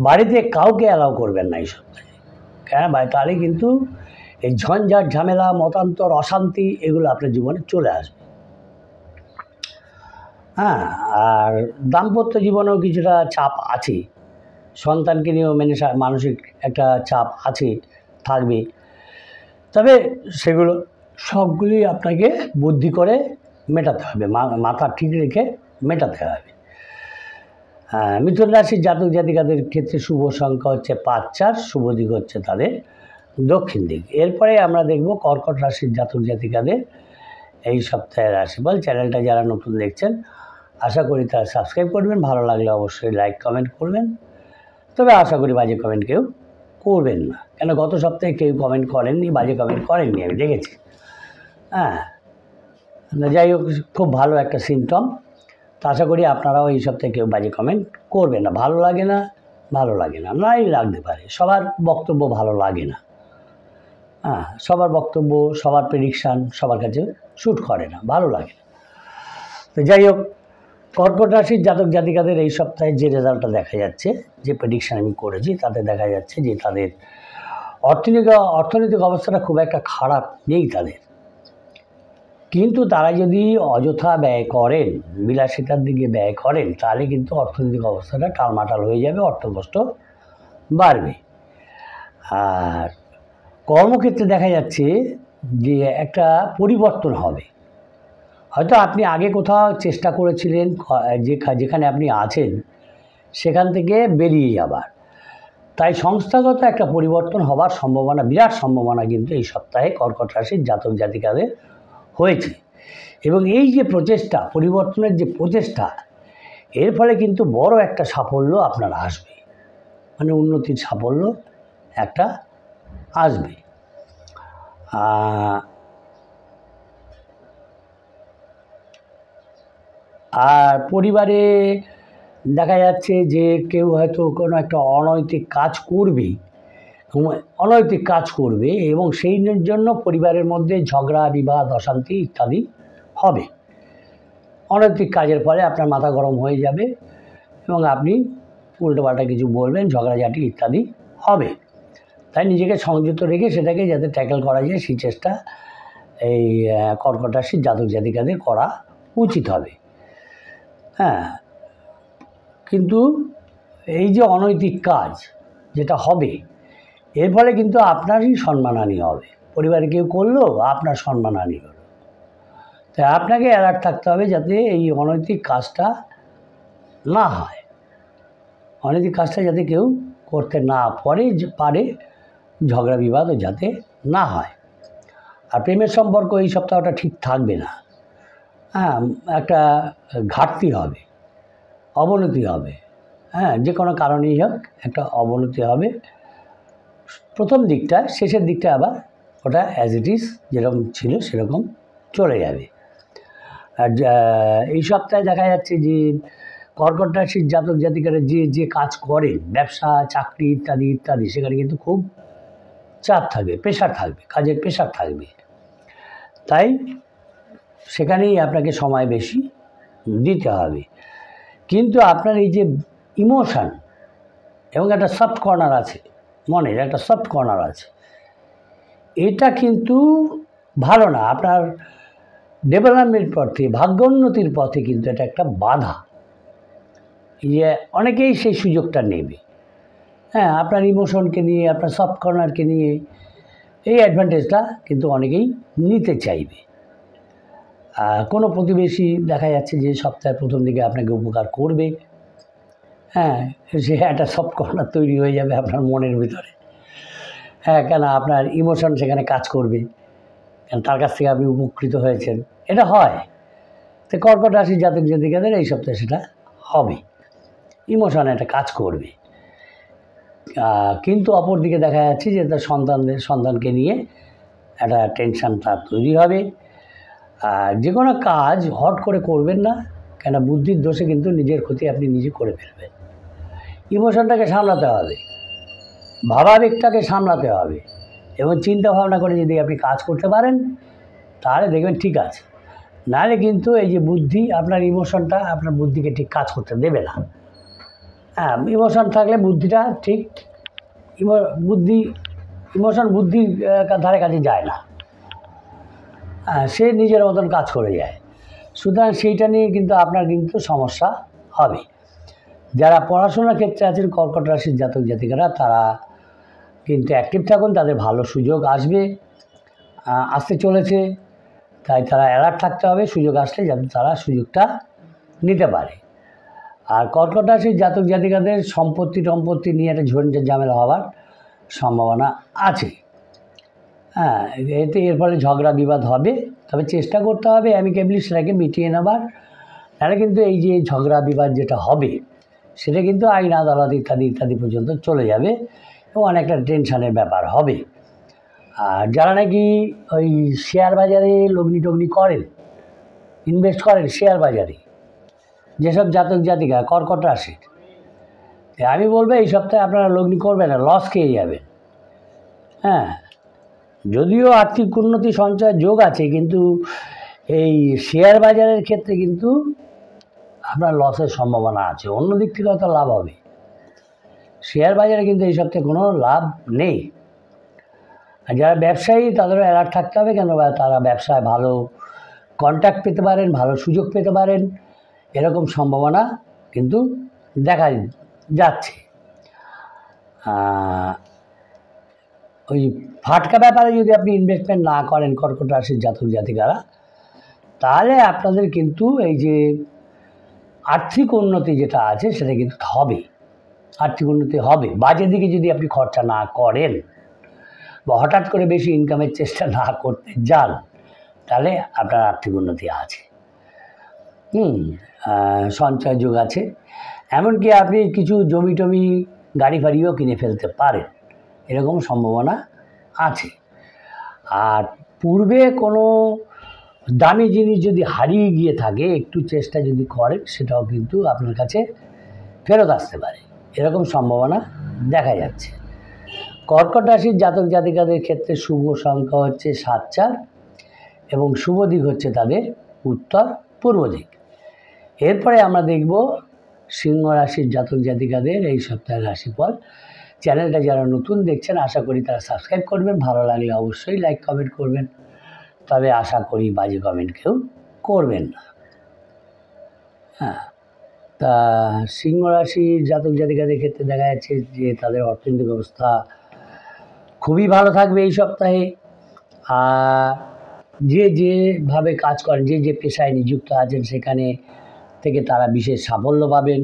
S1: বাড়িতে কাউকে অ্যালাউ করবেন না এই সপ্তাহে, কেন তাহলে কিন্তু এই ঝঞ্ঝাট, ঝামেলা, মতান্তর, অশান্তি এগুলো আপনার জীবনে চলে আসবে। হ্যাঁ, আর দাম্পত্য জীবনেও কিছুটা চাপ আছে, সন্তানকে নিয়েও মানসিক একটা চাপ থাকবে। তবে সেগুলো সবগুলি আপনাকে বুদ্ধি করে মেটাতে হবে, মাথা ঠিক রেখে মেটাতে হবে। মিথুন রাশির জাতক জাতিকাদের ক্ষেত্রে শুভ সংখ্যা হচ্ছে 5-4, শুভ দিক হচ্ছে তাদের দক্ষিণ দিক। এরপরে আমরা দেখব কর্কট রাশির জাতক জাতিকাদের এই সপ্তাহের রাশিফল। চ্যানেলটা যারা নতুন দেখছেন আশা করি তারা সাবস্ক্রাইব করবেন, ভালো লাগলে অবশ্যই লাইক কমেন্ট করবেন। তবে আশা করি বাজে কমেন্ট কেউ করবেন না, কেন গত সপ্তাহে কেউ কমেন্ট করেননি, বাজে কমেন্ট করেননি, আমি দেখেছি। যাই হোক, খুব ভালো একটা সিমটম। তো আশা করি আপনারাও এই সপ্তাহে কেউ বাজে কমেন্ট করবেন না। ভালো লাগে না, নাই লাগতে পারে, সবার বক্তব্য ভালো লাগে না। সবার বক্তব্য, সবার প্রেডিকশান সবার কাছে শ্যুট করে না, ভালো লাগে না। তো যাই হোক, কর্কট রাশির জাতক জাতিকাদের এই সপ্তাহে যে রেজাল্টটা দেখা যাচ্ছে, যে প্রেডিকশান আমি করেছি, তাতে দেখা যাচ্ছে যে তাদের অর্থনৈতিক অবস্থাটা খুব একটা খারাপ নেই তাদের। কিন্তু তারা যদি অযথা ব্যয় করেন, বিলাসিতার দিকে ব্যয় করেন, তাহলে কিন্তু অর্থনৈতিক অবস্থাটা টালমাটাল হয়ে যাবে, অর্থকষ্ট বাড়বে। আর কর্মক্ষেত্রে দেখা যাচ্ছে যে একটা পরিবর্তন হবে। হয়তো আপনি আগে কোথাও চেষ্টা করেছিলেন, যেখানে আপনি আছেন সেখান থেকে বেরিয়ে যাবার, তাই সংস্থাগত একটা পরিবর্তন হবার সম্ভাবনা, বিরাট সম্ভাবনা কিন্তু এই সপ্তাহে কর্কট রাশির জাতক জাতিকাদের হয়েছে। এবং এই যে প্রচেষ্টা, পরিবর্তনের যে প্রচেষ্টা, এর ফলে কিন্তু বড় একটা সাফল্য আপনার আসবে, মানে উন্নতির সাফল্য একটা আসবে। আর পরিবারে দেখা যাচ্ছে যে কেউ হয়তো কোনো একটা অনৈতিক কাজ করবে এবং সেই জন্য পরিবারের মধ্যে ঝগড়া, বিবাদ, অশান্তি ইত্যাদি হবে। অনৈতিক কাজের ফলে আপনার মাথা গরম হয়ে যাবে এবং আপনি উল্টোপাল্টা কিছু বলবেন, ঝগড়াঝাটি ইত্যাদি হবে। তাই নিজেকে সংযত রেখে সেটাকে যাতে ট্যাকেল করা যায়, সেই চেষ্টা এই কর্কট রাশির জাতক জাতিকাদের করা উচিত হবে। হ্যাঁ, কিন্তু এই যে অনৈতিক কাজ যেটা হবে, এর ফলে কিন্তু আপনারই সম্মানহানি হবে। পরিবারে কেউ করলো, আপনার সম্মানহানি হলো। তাই আপনাকে অ্যালার্ট থাকতে হবে যাতে এই অনৈতিক কাজটা না হয়, অনৈতিক কাজটা যাতে কেউ করতে না পারে, ঝগড়া বিবাদও যাতে না হয়। আর প্রেমের সম্পর্ক এই সপ্তাহটা ঠিক থাকবে না। হ্যাঁ, একটা ঘাটতি হবে, অবনতি হবে। হ্যাঁ, যে কোনো কারণেই হোক একটা অবনতি হবে প্রথম দিকটা, শেষের দিকটা আবার ওটা অ্যাজ ইট ইজ যেরকম ছিল সেরকম চলে যাবে। আর এই সপ্তাহে দেখা যাচ্ছে যে কর্কট রাশির জাতক জাতিকারা যে কাজ করেন, ব্যবসা, চাকরি ইত্যাদি ইত্যাদি, সেখানে কিন্তু খুব চাপ থাকবে, প্রেশার থাকবে, কাজের প্রেশার থাকবে। তাই সেখানেই আপনাকে সময় বেশি দিতে হবে। কিন্তু আপনার এই যে ইমোশান এবং একটা সফট কর্নার আছে, মনের একটা সফট কর্নার আছে, এটা কিন্তু ভালো না। আপনার ডেভেলপমেন্ট পথে, ভাগ্যোন্নতির পথে কিন্তু এটা একটা বাধা। যে অনেকেই সেই সুযোগটা নেবে। হ্যাঁ, আপনার ইমোশনকে নিয়ে, আপনার সফট কর্নারকে নিয়ে এই অ্যাডভান্টেজটা কিন্তু অনেকেই নিতে চাইবে। কোনো প্রতিবেশী দেখা যাচ্ছে যে সপ্তাহের প্রথম দিকে আপনাকে উপকার করবে। হ্যাঁ, সে একটা সফট কর্নার তৈরি হয়ে যাবে আপনার মনের ভিতরে। হ্যাঁ, কেন আপনার ইমোশন সেখানে কাজ করবে, কেন তার কাছ থেকে আপনি উপকৃত হয়েছেন, এটা হয়। তো কর্কট রাশির জাতক জাতিকাদের এই সপ্তাহে সেটা হবে, ইমোশন একটা কাজ করবে। কিন্তু অপর দিকে দেখা যাচ্ছে যে তার সন্তানকে নিয়ে একটা টেনশান তার তৈরি হবে। আর যে কোনো কাজ হট করে করবেন না, কেন বুদ্ধির দোষে কিন্তু নিজের ক্ষতি আপনি নিজে করে ফেলবেন। ইমোশনটাকে সামলাতে হবে, ভাবাবেগটাকে সামলাতে হবে এবং চিন্তা ভাবনা করে যদি আপনি কাজ করতে পারেন তাহলে দেখবেন ঠিক আছে। নাহলে কিন্তু এই যে বুদ্ধি, আপনার ইমোশনটা আপনার বুদ্ধিকে ঠিক কাজ করতে দেবে না। হ্যাঁ, ইমোশন থাকলে বুদ্ধিটা ঠিক, ইমোশন বুদ্ধির ধারে কাছে যায় না। সে নিজের মতন কাজ করে যায়। সুতরাং সেইটা নিয়ে কিন্তু আপনার কিন্তু সমস্যা হবে। যারা পড়াশোনার ক্ষেত্রে আছেন কর্কট রাশির জাতক জাতিকারা, তারা কিন্তু অ্যাক্টিভ থাকুন, তাদের ভালো সুযোগ আসতে চলেছে। তাই তারা অ্যালার্ট থাকতে হবে সুযোগ আসলে, যাতে তারা সুযোগটা নিতে পারে। আর কর্কট রাশির জাতক জাতিকাদের সম্পত্তি নিয়ে একটা ঝামেলা হওয়ার সম্ভাবনা আছে। হ্যাঁ, এর ফলে ঝগড়া বিবাদ হবে, তবে চেষ্টা করতে হবে অ্যামিকেবলি সেটাকে মিটিয়ে নেবার। তাহলে কিন্তু এই যে ঝগড়া বিবাদ যেটা হবে সেটা কিন্তু আইন আদালত ইত্যাদি পর্যন্ত চলে যাবে এবং অনেকটা টেনশানের ব্যাপার হবে। আর যারা নাকি ওই শেয়ার বাজারে লগ্নি টগ্নি করেন, ইনভেস্ট করেন শেয়ার বাজারে, যেসব জাতক জাতিকা কর্কট রাশির, আমি বলবো এই সপ্তাহে আপনারা লগ্নি করবেন না, লস খেয়ে যাবেন। হ্যাঁ, যদিও আর্থিক উন্নতি সঞ্চয়ের যোগ আছে, কিন্তু এই শেয়ার বাজারের ক্ষেত্রে কিন্তু আপনার লসের সম্ভাবনা আছে, অন্য দিক থেকে হয়তো লাভ হবে। শেয়ার বাজারে কিন্তু এই সপ্তাহে কোনো লাভ নেই। আর যারা ব্যবসায়ী তাদেরও অ্যালার্ট থাকতে হবে, কেন তারা ব্যবসায় ভালো কন্ট্যাক্ট পেতে পারেন, ভালো সুযোগ পেতে পারেন, এরকম সম্ভাবনা কিন্তু দেখা যাচ্ছে। ওই ফাটকা ব্যাপারে যদি আপনি ইনভেস্টমেন্ট না করেন কর্কট রাশির জাতক জাতিকারা, তাহলে আপনাদের কিন্তু এই যে আর্থিক উন্নতি যেটা আছে সেটা কিন্তু হবে, আর্থিক উন্নতি হবে। বাজে দিকে যদি আপনি খরচা না করেন বা হঠাৎ করে বেশি ইনকামের চেষ্টা না করতে যান, তাহলে আপনার আর্থিক উন্নতি আছে। সঞ্চয় যোগ আছে, এমনকি আপনি কিছু জমি টমি গাড়ি ফাড়িও কিনে ফেলতে পারেন, এরকম সম্ভাবনা আছে। আর পূর্বে কোনো দামি জিনিস যদি হারিয়ে গিয়ে থাকে, একটু চেষ্টা যদি করেন, সেটাও কিন্তু আপনার কাছে ফেরত আসতে পারে, এরকম সম্ভাবনা দেখা যাচ্ছে। কর্কট রাশির জাতক জাতিকাদের ক্ষেত্রে শুভ সংখ্যা হচ্ছে 7-4 এবং শুভ দিক হচ্ছে তাদের উত্তর পূর্ব দিক। এরপরে আমরা দেখব সিংহ রাশির জাতক জাতিকাদের এই সপ্তাহের রাশিফল। চ্যানেলটা যারা নতুন দেখছেন আশা করি তারা সাবস্ক্রাইব করবেন, ভালো লাগলে অবশ্যই লাইক কমেন্ট করবেন, তবে আশা করি বাজে কমেন্ট কেউ করবেন না। তা সিংহ রাশির জাতক জাতিকাদের ক্ষেত্রে দেখা যাচ্ছে যে তাদের অর্থনৈতিক অবস্থা খুবই ভালো থাকবে এই সপ্তাহে। আর যেভাবে কাজ করেন, যে পেশায় নিযুক্ত আছেন সেখানে থেকে তারা বিশেষ সাফল্য পাবেন।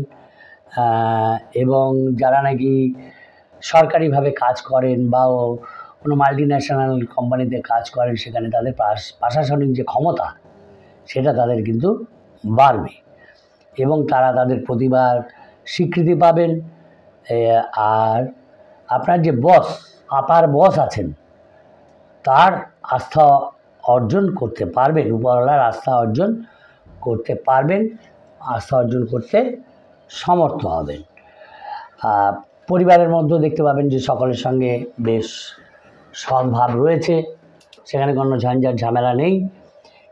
S1: এবং যারা নাকি সরকারিভাবে কাজ করেন বা কোনো মাল্টিন্যাশনাল কোম্পানিতে কাজ করেন, সেখানে তাদের প্রশাসনিক যে ক্ষমতা সেটা তাদের কিন্তু বাড়বে এবং তারা তাদের প্রতিভার স্বীকৃতি পাবেন। আর আপনার যে আপার বস আছেন তার আস্থা অর্জন করতে পারবেন, উপরওয়ালার আস্থা অর্জন করতে পারবেন, আস্থা অর্জন করতে সমর্থ হবেন। পরিবারের মধ্যেও দেখতে পাবেন যে সকলের সঙ্গে বেশ সদ্ভাব রয়েছে, সেখানে কোনো ঝঞ্ঝাট ঝামেলা নেই,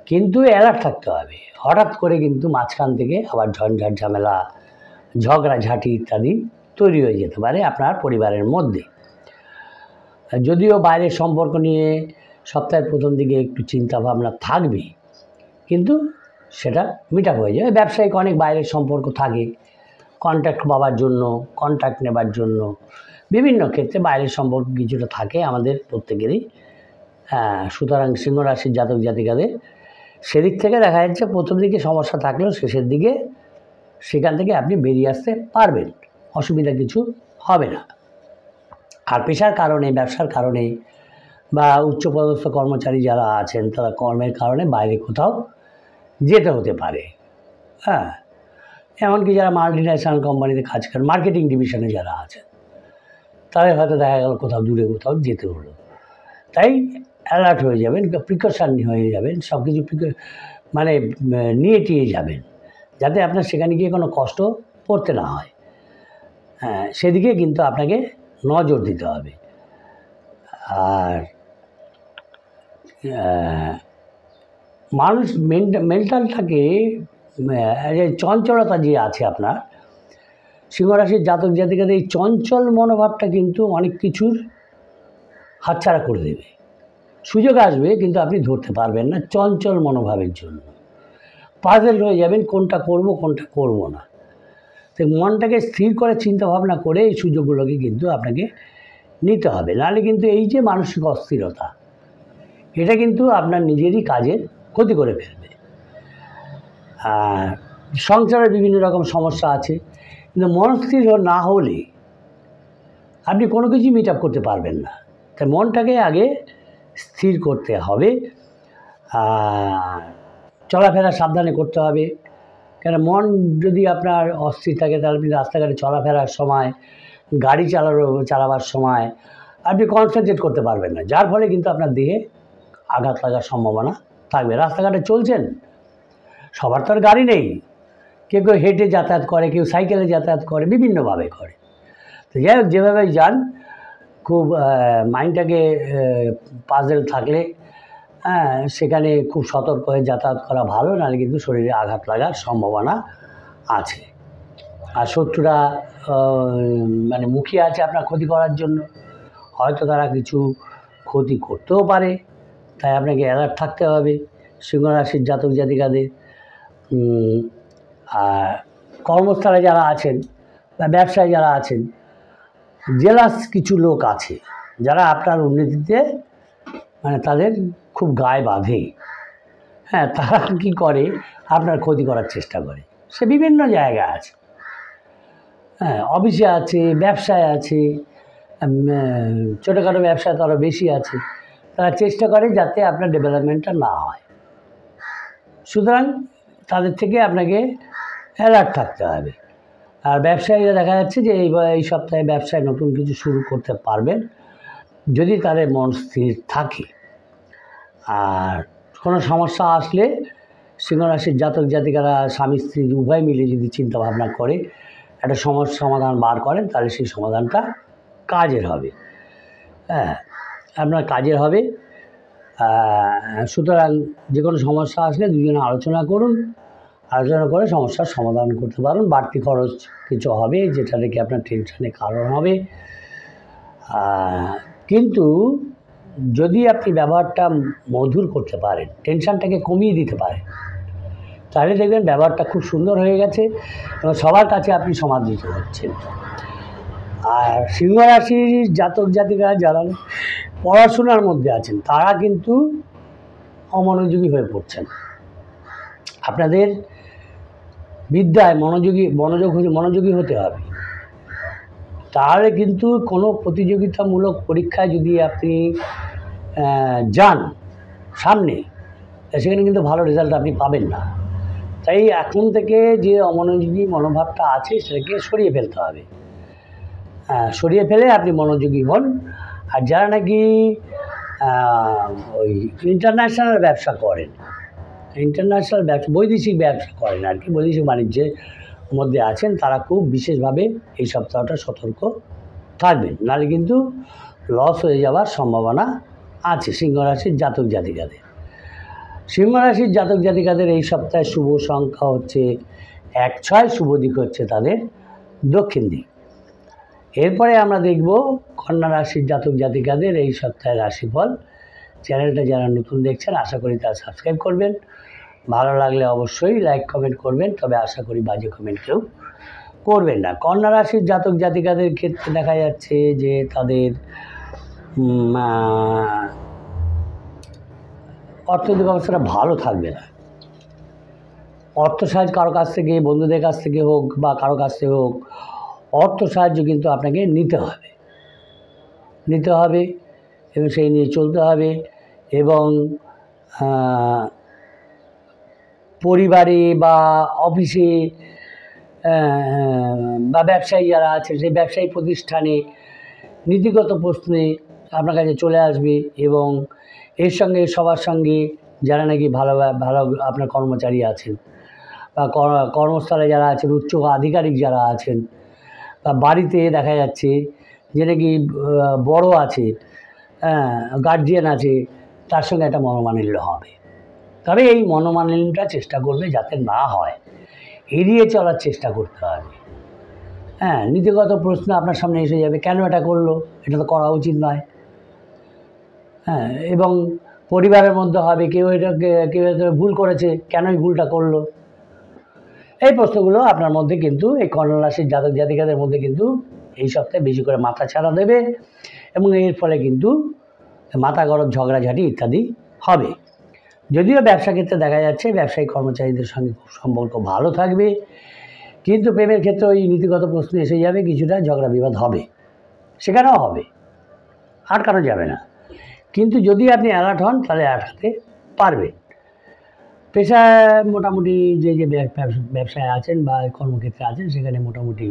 S1: কিন্তু অ্যালার্ট থাকতে হবে। হঠাৎ করে কিন্তু মাঝখান থেকে আবার ঝঞ্ঝাট ঝামেলা, ঝগড়াঝাঁটি ইত্যাদি তৈরি হয়ে যেতে পারে আপনার পরিবারের মধ্যে। যদিও বাইরের সম্পর্ক নিয়ে সপ্তাহের প্রথম দিকে একটু চিন্তাভাবনা থাকবে, কিন্তু সেটা মিট আপ হয়ে যাবে। ব্যবসায়িক অনেক বাইরের সম্পর্ক থাকে, কন্ট্যাক্ট পাওয়ার জন্য, কন্ট্যাক্ট নেবার জন্য বিভিন্ন ক্ষেত্রে বাইরের সম্পর্ক কিছুটা থাকে আমাদের প্রত্যেকেরই। সুতরাং সিংহ রাশির জাতক জাতিকাদের সেদিক থেকে দেখা যাচ্ছে প্রথম দিকে সমস্যা থাকলেও শেষের দিকে সেখান থেকে আপনি বেরিয়ে আসতে পারবেন, অসুবিধা কিছু হবে না। আর পেশার কারণে, ব্যবসার কারণে বা উচ্চপদস্থ কর্মচারী যারা আছেন তারা কর্মের কারণে বাইরে কোথাও যেতে হতে পারে। এমনকি যারা মাল্টিন্যাশনাল কোম্পানিতে কাজ করেন, মার্কেটিং ডিভিশনে যারা আছেন, তাদের হয়তো দেখা গেল কোথাও দূরে কোথাও যেতে হলো। তাই অ্যালার্ট হয়ে যাবেন, প্রিকশন হয়ে যাবেন, সব কিছু মানে নিয়ে টিয়ে যাবেন, যাতে আপনার সেখানে গিয়ে কোনো কষ্ট পড়তে না হয়। সেদিকে কিন্তু আপনাকে নজর দিতে হবে। আর মানুষ মেন্টালটাকে চঞ্চলতা যে আছে আপনার সিংহরাশির জাতক জাতিকাদের, এই চঞ্চল মনোভাবটা কিন্তু অনেক কিছুর হাতছাড়া করে দেবে। সুযোগ আসবে কিন্তু আপনি ধরতে পারবেন না চঞ্চল মনোভাবের জন্য, পাজল হয়ে যাবেন কোনটা করব কোনটা করব না। তো মনটাকে স্থির করে চিন্তা ভাবনা করে এই সুযোগগুলোকে কিন্তু আপনাকে নিতে হবে, নাহলে কিন্তু এই যে মানসিক অস্থিরতা, এটা কিন্তু আপনার নিজেরই কাজের ক্ষতি করে ফেলবে। সংসারে বিভিন্ন রকম সমস্যা আছে, কিন্তু মনস্থির না হলে আপনি কোনো কিছুই মিট আপ করতে পারবেন না। তাই মনটাকে আগে স্থির করতে হবে, চলাফেরা সাবধানে করতে হবে। কেন মন যদি আপনার অস্থির থাকে তাহলে আপনি রাস্তাঘাটে চলাফেরার সময়, গাড়ি চালাবার সময় আপনি কনসেন্ট্রেট করতে পারবেন না, যার ফলে কিন্তু আপনার দেহে আঘাত লাগার সম্ভাবনা থাকবে। রাস্তাঘাটে চলছেন, সবার তো আর গাড়ি নেই, কেউ হেঁটে যাতায়াত করে, কেউ সাইকেলে যাতায়াত করে, বিভিন্নভাবে করে। তো যাই হোক, যেভাবে যান খুব মাইন্ডটাকে পাজল থাকলে সেখানে খুব সতর্ক হয়ে যাতায়াত করা ভালো, নাহলে কিন্তু শরীরে আঘাত লাগার সম্ভাবনা আছে। আর শত্রুরা মানে মুখিয়ে আছে আপনার ক্ষতি করার জন্য, হয়তো তারা কিছু ক্ষতি করতেও পারে, তাই আপনাকে অ্যালার্ট থাকতে হবে সিংহ রাশির জাতক জাতিকাদের। আর কর্মস্থলে যারা আছেন বা ব্যবসায় যারা আছেন, জেলাস কিছু লোক আছে যারা আপনার উন্নতিতে মানে তাদের খুব গায়ে বাঁধে। তারা কি করে, আপনার ক্ষতি করার চেষ্টা করে। সে বিভিন্ন জায়গায় আছে, অফিসে আছে, ব্যবসায় আছে, ছোটোখাটো ব্যবসায় তো আরও বেশি আছে। তারা চেষ্টা করে যাতে আপনার ডেভেলপমেন্টটা না হয়। সুতরাং তাদের থেকে আপনাকে অ্যালার্ট থাকতে হবে। আর ব্যবসায়ীরা দেখা যাচ্ছে যে এই সপ্তাহে ব্যবসায় নতুন কিছু শুরু করতে পারবেন যদি তাদের মন স্থির থাকে। আর কোনো সমস্যা আসলে সিংহ রাশির জাতক জাতিকারা স্বামী স্ত্রী উভয় মিলে যদি চিন্তা ভাবনা করে একটা সমস্যার সমাধান বার করেন, তাহলে সেই সমাধানটা কাজের হবে। আপনার কাজের হবে। সুতরাং যে কোনো সমস্যা আসলে দুজনে আলোচনা করুন, আলোচনা করে সমস্যার সমাধান করতে পারুন। বাড়তি খরচ কিছু হবে যেটা থেকে আপনার টেনশনের কারণ হবে, কিন্তু যদি আপনি ব্যবহারটা মধুর করতে পারেন, টেনশনটাকে কমিয়ে দিতে পারেন, তাহলে দেখবেন ব্যবহারটা খুব সুন্দর হয়ে গেছে এবং সবার কাছে আপনি সমাদৃত হচ্ছেন। আর সিংহ রাশির জাতক জাতিকা যারা পড়াশোনার মধ্যে আছেন তারা কিন্তু অমনোযোগী হয়ে পড়ছেন। আপনাদের বিদ্যায় মনোযোগী হতে হবে। তাহলে কিন্তু কোনো প্রতিযোগিতামূলক পরীক্ষায় যদি আপনি যান সামনে, সেখানে কিন্তু ভালো রেজাল্ট আপনি পাবেন না। তাই এখন থেকে যে অমনোযোগী মনোভাবটা আছে সেটাকে সরিয়ে ফেলতে হবে। সরিয়ে ফেলে আপনি মনোযোগী হন। আর যারা নাকি ওই ইন্টারন্যাশনাল ব্যবসা করেন, বৈদেশিক ব্যবসা করেন আর কি, বৈদেশিক বাণিজ্যের মধ্যে আছেন, তারা খুব বিশেষভাবে এই সপ্তাহটা সতর্ক থাকবেন, নাহলে কিন্তু লস হয়ে যাওয়ার সম্ভাবনা আছে সিংহ রাশির জাতক জাতিকাদের। সিংহ রাশির জাতক জাতিকাদের এই সপ্তাহে শুভ সংখ্যা হচ্ছে 1-6, শুভ দিক হচ্ছে তাদের দক্ষিণ দিক। এরপরে আমরা দেখব কন্যা রাশির জাতক জাতিকাদের এই সপ্তাহের রাশিফল। চ্যানেলটা যারা নতুন দেখছেন আশা করি তারা সাবস্ক্রাইব করবেন, ভালো লাগলে অবশ্যই লাইক কমেন্ট করবেন, তবে আশা করি বাজে কমেন্ট কেউ করবেন না। কন্যা রাশির জাতক জাতিকাদের ক্ষেত্রে দেখা যাচ্ছে যে তাদের অর্থনৈতিক অবস্থাটা ভালো থাকবে না। অর্থ সাহায্য কারো কাছ থেকে, বন্ধুদের কাছ থেকে হোক বা কারো কাছ থেকে হোক, অর্থ সাহায্য কিন্তু আপনাকে নিতে হবে এবং সেই নিয়ে চলতে হবে। এবং পরিবারে বা অফিসে বা ব্যবসায়ী যারা আছে সেই ব্যবসায়ী প্রতিষ্ঠানে নীতিগত প্রশ্নে আপনার কাছে চলে আসবে। এবং এর সঙ্গে সবার সঙ্গে যারা নাকি ভালো আপনার কর্মচারী আছেন বা কর্মস্থলে যারা আছেন, উচ্চ আধিকারিক যারা আছেন, বা বাড়িতে দেখা যাচ্ছে যে নাকি বড় আছে, গার্জিয়ান আছে, তার সঙ্গে একটা মনোমালিন্য হবে। তবে এই মনোমালিন্যটা চেষ্টা করবে যাতে না হয়, এড়িয়ে চলার চেষ্টা করতে হবে। নীতিগত প্রশ্ন আপনার সামনে এসে যাবে, কেন এটা করলো, এটা তো করা উচিত নয়। এবং পরিবারের মধ্যে হবে কেউ ভুল করেছে, কেন এই ভুলটা করলো, এই প্রশ্নগুলো আপনার মধ্যে কিন্তু এই কন্যা রাশির জাতক জাতিকাদের মধ্যে কিন্তু এই সপ্তাহে বেশি করে মাথা ছাড়া দেবে এবং এর ফলে কিন্তু মাথা গরম, ঝগড়াঝাটি ইত্যাদি হবে। যদিও ব্যবসা ক্ষেত্রে দেখা যাচ্ছে ব্যবসায়ী কর্মচারীদের সঙ্গে খুব সম্পর্ক ভালো থাকবে, কিন্তু প্রেমের ক্ষেত্রে ওই নীতিগত প্রশ্ন এসে যাবে, কিছুটা ঝগড়া বিবাদ হবে, সেখানেও হবে, আটকানো যাবে না। কিন্তু যদি আপনি অ্যালার্ট হন তাহলে আটকাতে পারবেন। পেশায় মোটামুটি যে ব্যবসায় আছেন বা কর্মক্ষেত্রে আছেন সেখানে মোটামুটি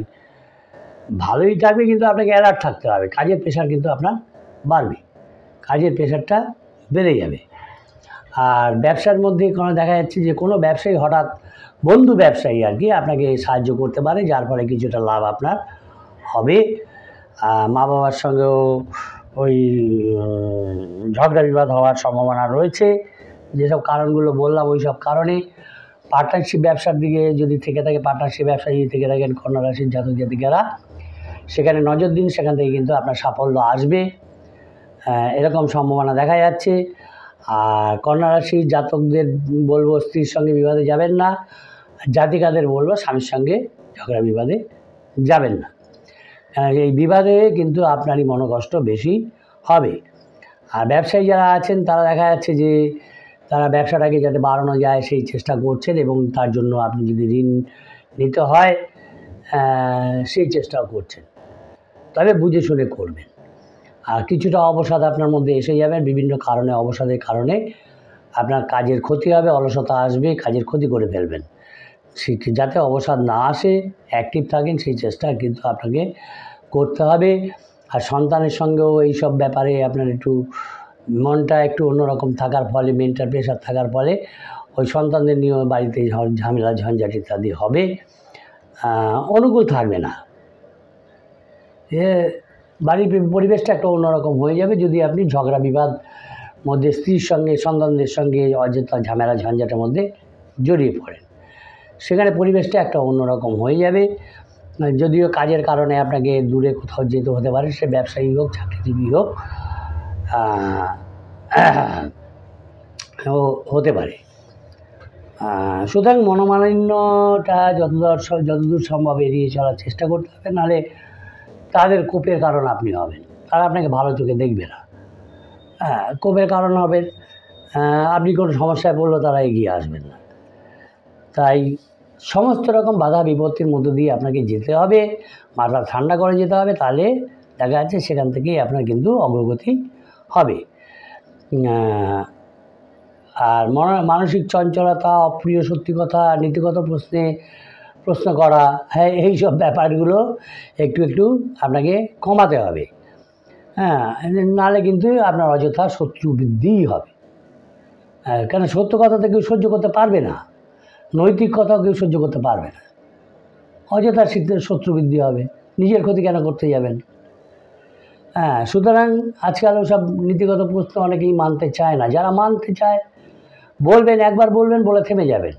S1: ভালোই থাকবে, কিন্তু আপনাকে অ্যালার্ট থাকতে হবে। কাজের প্রেশার কিন্তু আপনার বাড়বে, কাজের প্রেশারটা বেড়ে যাবে। আর ব্যবসার মধ্যে দেখা যাচ্ছে যে কোনো ব্যবসায়ী হঠাৎ, বন্ধু ব্যবসায়ী আর কি, আপনাকে সাহায্য করতে পারে, যার ফলে কিছুটা লাভ আপনার হবে। মা বাবার সঙ্গেও ওই ঝগড়া বিবাদ হওয়ার সম্ভাবনা রয়েছে। যেসব কারণগুলো বললাম ওই সব কারণে পার্টনারশিপ ব্যবসার দিকে যদি থেকে থাকে, পার্টনারশিপ ব্যবসায় যদি থেকে থাকেন কন্যা রাশির জাতক জাতিকারা, সেখানে নজর দিন, সেখান থেকে কিন্তু আপনার সাফল্য আসবে, এরকম সম্ভাবনা দেখা যাচ্ছে। আর কন্যা রাশির জাতকদের বলবো স্ত্রীর সঙ্গে বিবাদে যাবেন না, জাতিকাদের বলবো স্বামীর সঙ্গে ঝগড়া বিবাদে যাবেন না, এই বিবাদে কিন্তু আপনারই মনোকষ্ট বেশি হবে। আর ব্যবসায়ী যারা আছেন তারা দেখা যাচ্ছে যে তারা ব্যবসাটাকে যাতে বাড়ানো যায় সেই চেষ্টা করছেন, এবং তার জন্য আপনি যদি ঋণ নিতে হয় সেই চেষ্টাও করছেন, তবে বুঝে শুনে করবেন। আর কিছুটা অবসাদ আপনার মধ্যে এসে যাবে, বিভিন্ন কারণে অবসাদের কারণে আপনার কাজের ক্ষতি হবে, অলসতা আসবে, কাজের ক্ষতি করে ফেলবেন। যাতে অবসাদ না আসে, অ্যাক্টিভ থাকেন সেই চেষ্টা কিন্তু আপনাকে করতে হবে। আর সন্তানের সঙ্গেও এই সব ব্যাপারে আপনার একটু মনটা একটু অন্যরকম থাকার ফলে, মেন্টাল প্রেশার থাকার ফলে ওই সন্তানদের নিয়েও বাড়িতে ঝামেলা ঝঞ্ঝাট ইত্যাদি হবে, অনুকূল থাকবে না, বাড়ির পরিবেশটা একটা অন্যরকম হয়ে যাবে যদি আপনি ঝগড়া বিবাদ মধ্যে স্ত্রীর সঙ্গে সন্তানদের সঙ্গে অযথা ঝামেলা ঝঞ্ঝাটের মধ্যে জড়িয়ে পড়েন। সেখানে পরিবেশটা একটা অন্যরকম হয়ে যাবে। যদিও কাজের কারণে আপনাকে দূরে কোথাও যেতে হতে পারে, সে ব্যবসায়ী হোক, চাকরিজীবী হোক, হতে পারে। সুতরাং মনোমালিন্যটা যতদূর সম্ভব এড়িয়ে চলার চেষ্টা করতে হবে, নাহলে তাদের কোপের কারণ আপনি হবেন, তারা আপনাকে ভালো চোখে দেখবে না। কোপের কারণ হবেন, আপনি কোনো সমস্যায় পড়লেও তারা এগিয়ে আসবেন না। তাই সমস্ত রকম বাধা বিপত্তির মধ্য দিয়ে আপনাকে যেতে হবে, মাথা ঠান্ডা করে যেতে হবে, তাহলে দেখা যাচ্ছে সেখান থেকেই আপনার কিন্তু অগ্রগতি হবে। আর মানসিক চঞ্চলতা, অপ্রিয় সত্যি কথা, নীতিগত প্রশ্ন করা, হ্যাঁ, এই সব ব্যাপারগুলো একটু একটু আপনাকে কমাতে হবে। নাহলে কিন্তু আপনার অযথা শত্রু বৃদ্ধিই হবে। কেন সত্য কথা তো কেউ সহ্য করতে পারবে না, নৈতিক কথাও কেউ সহ্য করতে পারবে না, অযথা শত্রু বৃদ্ধি হবে, নিজের ক্ষতি কেন করতে যাবেন? সুতরাং আজকাল ওসব নীতিগত প্রশ্ন অনেকেই মানতে চায় না। যারা মানতে চায় বলবেন, একবার বলবেন, বলে থেমে যাবেন,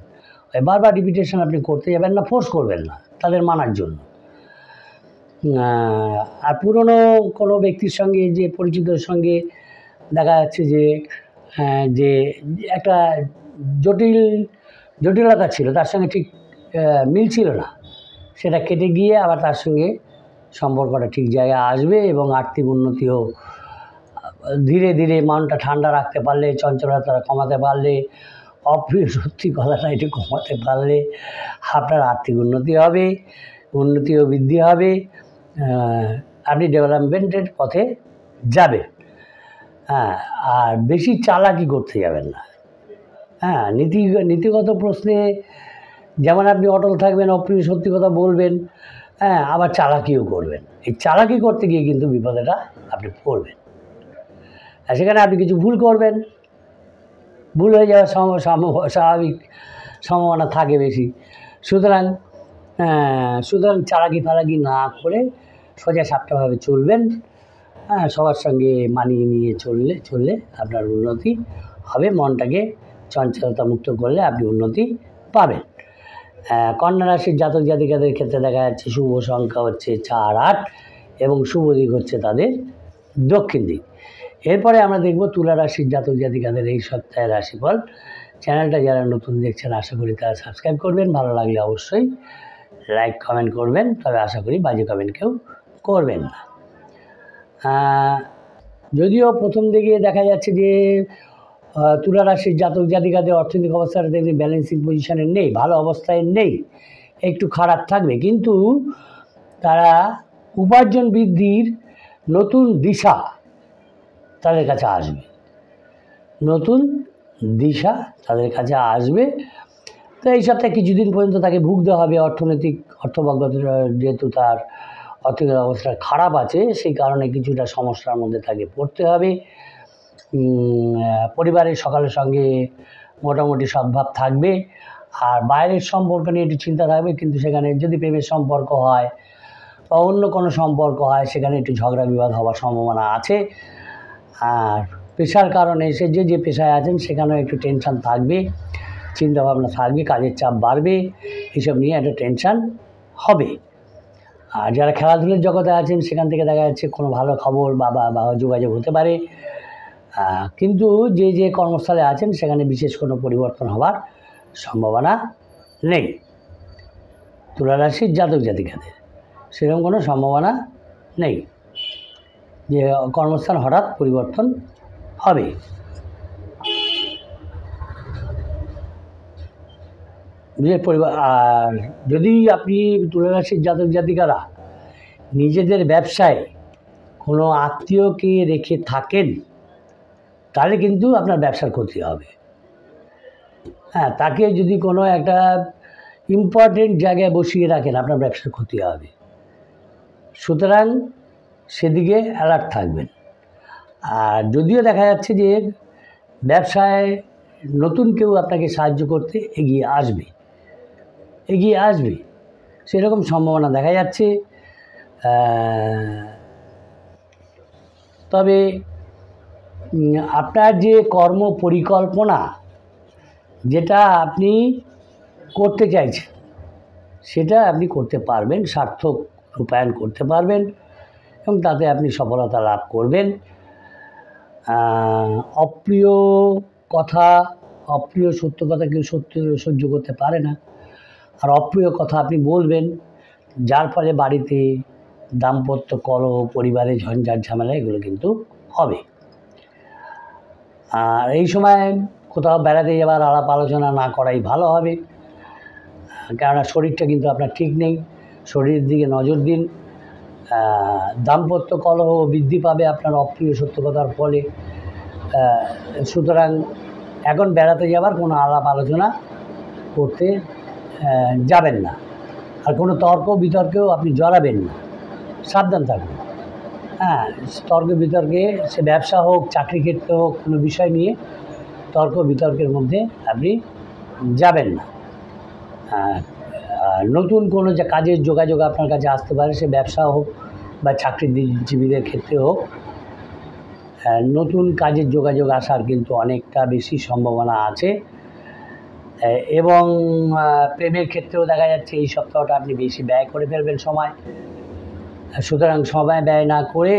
S1: বারবার রিপিটেশন আপনি করতে যাবেন না, ফোর্স করবেন না তাদের মানার জন্য। আর পুরনো কোনো ব্যক্তির সঙ্গে, যে পরিচিতর সঙ্গে দেখা যাচ্ছে যে একটা জটিলতা ছিল, তার সঙ্গে ঠিক মিল ছিল না, সেটা কেটে গিয়ে আবার তার সঙ্গে সম্পর্কটা ঠিক জায়গায় আসবে, এবং আর্থিক উন্নতিও ধীরে ধীরে মনটা ঠান্ডা রাখতে পারলে, চঞ্চলতা কমাতে পারলে, অপ্রিয় সত্যি কথাটা একটু কমাতে পারলে আপনার আর্থিক উন্নতি হবে, উন্নতিও বৃদ্ধি হবে, আপনি ডেভেলপমেন্টের পথে যাবেন। আর বেশি চালাকি করতে যাবেন না। নীতিগত প্রশ্নে যেমন আপনি অটল থাকবেন, অপ্রিয় সত্যি কথা বলবেন, আবার চালাকিও করবেন। এই চালাকি করতে গিয়ে কিন্তু বিপদেটা আপনি পড়বেন, সেখানে আপনি কিছু ভুল করবেন, ভুল হয়ে যাওয়ার স্বাভাবিক সম্ভাবনা থাকে বেশি। সুতরাং চালাকি ফালাকি না করে সোজা সাপটাভাবে চলবেন, সবার সঙ্গে মানিয়ে নিয়ে চললে আপনার উন্নতি হবে। মনটাকে চঞ্চলতা মুক্ত করলে আপনি উন্নতি পাবেন। কন্যা রাশির জাতক জাতিকাদের ক্ষেত্রে দেখা যাচ্ছে শুভ সংখ্যা হচ্ছে 4, 8 এবং শুভ দিক হচ্ছে তাদের দক্ষিণ দিক। এরপরে আমরা দেখব তুলা রাশির জাতক জাতিকাদের এই সপ্তাহের রাশিফল। চ্যানেলটা যারা নতুন দেখছেন আশা করি তারা সাবস্ক্রাইব করবেন, ভালো লাগলে অবশ্যই লাইক কমেন্ট করবেন, তবে আশা করি বাজে কমেন্ট কেউ করবেন না। যদিও প্রথম দিকে দেখা যাচ্ছে যে তুলা রাশির জাতক জাতিকাদের অর্থনৈতিক অবস্থাটা দেখবেন ব্যালেন্সিং পজিশনে নেই, ভালো অবস্থায় নেই, একটু খারাপ থাকবে, কিন্তু তারা উপার্জন বৃদ্ধির নতুন দিশা তাদের কাছে আসবে, নতুন দিশা তাদের কাছে আসবে। তো এই সপ্তাহে কিছুদিন পর্যন্ত তাকে ভুগতে হবে অর্থভাগ্য, যেহেতু তার আর্থিক অবস্থা খারাপ আছে, সেই কারণে কিছুটা সমস্যার মধ্যে তাকে পড়তে হবে। পরিবারের সকলের সঙ্গে মোটামুটি সদ্ভাব থাকবে, আর বাইরের সম্পর্ক নিয়ে একটু চিন্তা থাকবে, কিন্তু সেখানে যদি প্রেমের সম্পর্ক হয় বা অন্য কোনো সম্পর্ক হয়, সেখানে একটু ঝগড়া বিবাদ হওয়ার সম্ভাবনা আছে। আর পেশার কারণে যে পেশায় আছেন সেখানেও একটু টেনশান থাকবে, চিন্তাভাবনা থাকবে, কাজের চাপ বাড়বে, এসব নিয়ে একটা টেনশান হবে। আর যারা খেলাধুলার জগতে আছেন সেখান থেকে দেখা যাচ্ছে কোনো ভালো খবর বা যোগাযোগ হতে পারে। কিন্তু যে কর্মস্থলে আছেন সেখানে বিশেষ কোনো পরিবর্তন হওয়ার সম্ভাবনা নেই। তুলা রাশির জাতক জাতিকাদের সেরকম কোনো সম্ভাবনা নেই যে কর্মস্থান হঠাৎ পরিবর্তন হবে। আর যদি আপনি তুলা রাশির জাতক জাতিকারা নিজেদের ব্যবসায় কোনো আত্মীয়কে রেখে থাকেন, তাহলে কিন্তু আপনার ব্যবসার ক্ষতি হবে। হ্যাঁ, তাকে যদি কোনো একটা ইম্পর্টেন্ট জায়গায় বসিয়ে রাখেন, আপনার ব্যবসার ক্ষতি হবে। সুতরাং সেদিকে অ্যালার্ট থাকবেন। আর যদিও দেখা যাচ্ছে যে ব্যবসায় নতুন কেউ আপনাকে সাহায্য করতে এগিয়ে আসবে সেরকম সম্ভাবনা দেখা যাচ্ছে। তবে আপনার যে কর্ম পরিকল্পনা যেটা আপনি করতে চাইছেন সেটা আপনি করতে পারবেন, সার্থক রূপায়ণ করতে পারবেন এবং তাতে আপনি সফলতা লাভ করবেন। অপ্রিয় কথা, অপ্রিয় সত্য কথা কেউ সহ্য করতে পারে না। আর অপ্রিয় কথা আপনি বলবেন, যার ফলে বাড়িতে দাম্পত্য কলহ, পরিবারে ঝঞ্ঝাট ঝামেলা এগুলো কিন্তু হবে। আর এই সময় কোথাও বেড়াতে যাওয়ার আলাপ আলোচনা না করাই ভালো হবে, কেননা শরীরটা কিন্তু আপনার ঠিক নেই। শরীরের দিকে নজর দিন। দাম্পত্য কলহ বৃদ্ধি পাবে আপনার অপ্রিয় সত্য কথার ফলে। সুতরাং এখন বেড়াতে যাওয়ার কোনো আলাপ আলোচনা করতে যাবেন না। আর কোনো তর্ক বিতর্কেও আপনি জড়াবেন না, সাবধান থাকুন। হ্যাঁ, তর্ক বিতর্কে সে ব্যবসা হোক, চাকরি ক্ষেত্রে হোক, কোনো বিষয় নিয়ে তর্ক বিতর্কের মধ্যে আপনি যাবেন না। নতুন কোনো যে কাজের যোগাযোগ আপনার কাছে আসতে পারে, সে ব্যবসা হোক বা চাকরিজীবীদের ক্ষেত্রে হোক, নতুন কাজের যোগাযোগ আসার কিন্তু অনেকটা বেশি সম্ভাবনা আছে। এবং প্রেমের ক্ষেত্রেও দেখা যাচ্ছে এই সপ্তাহটা আপনি বেশি ব্যয় করে ফেলবেন সময়। সুতরাং সময় ব্যয় না করে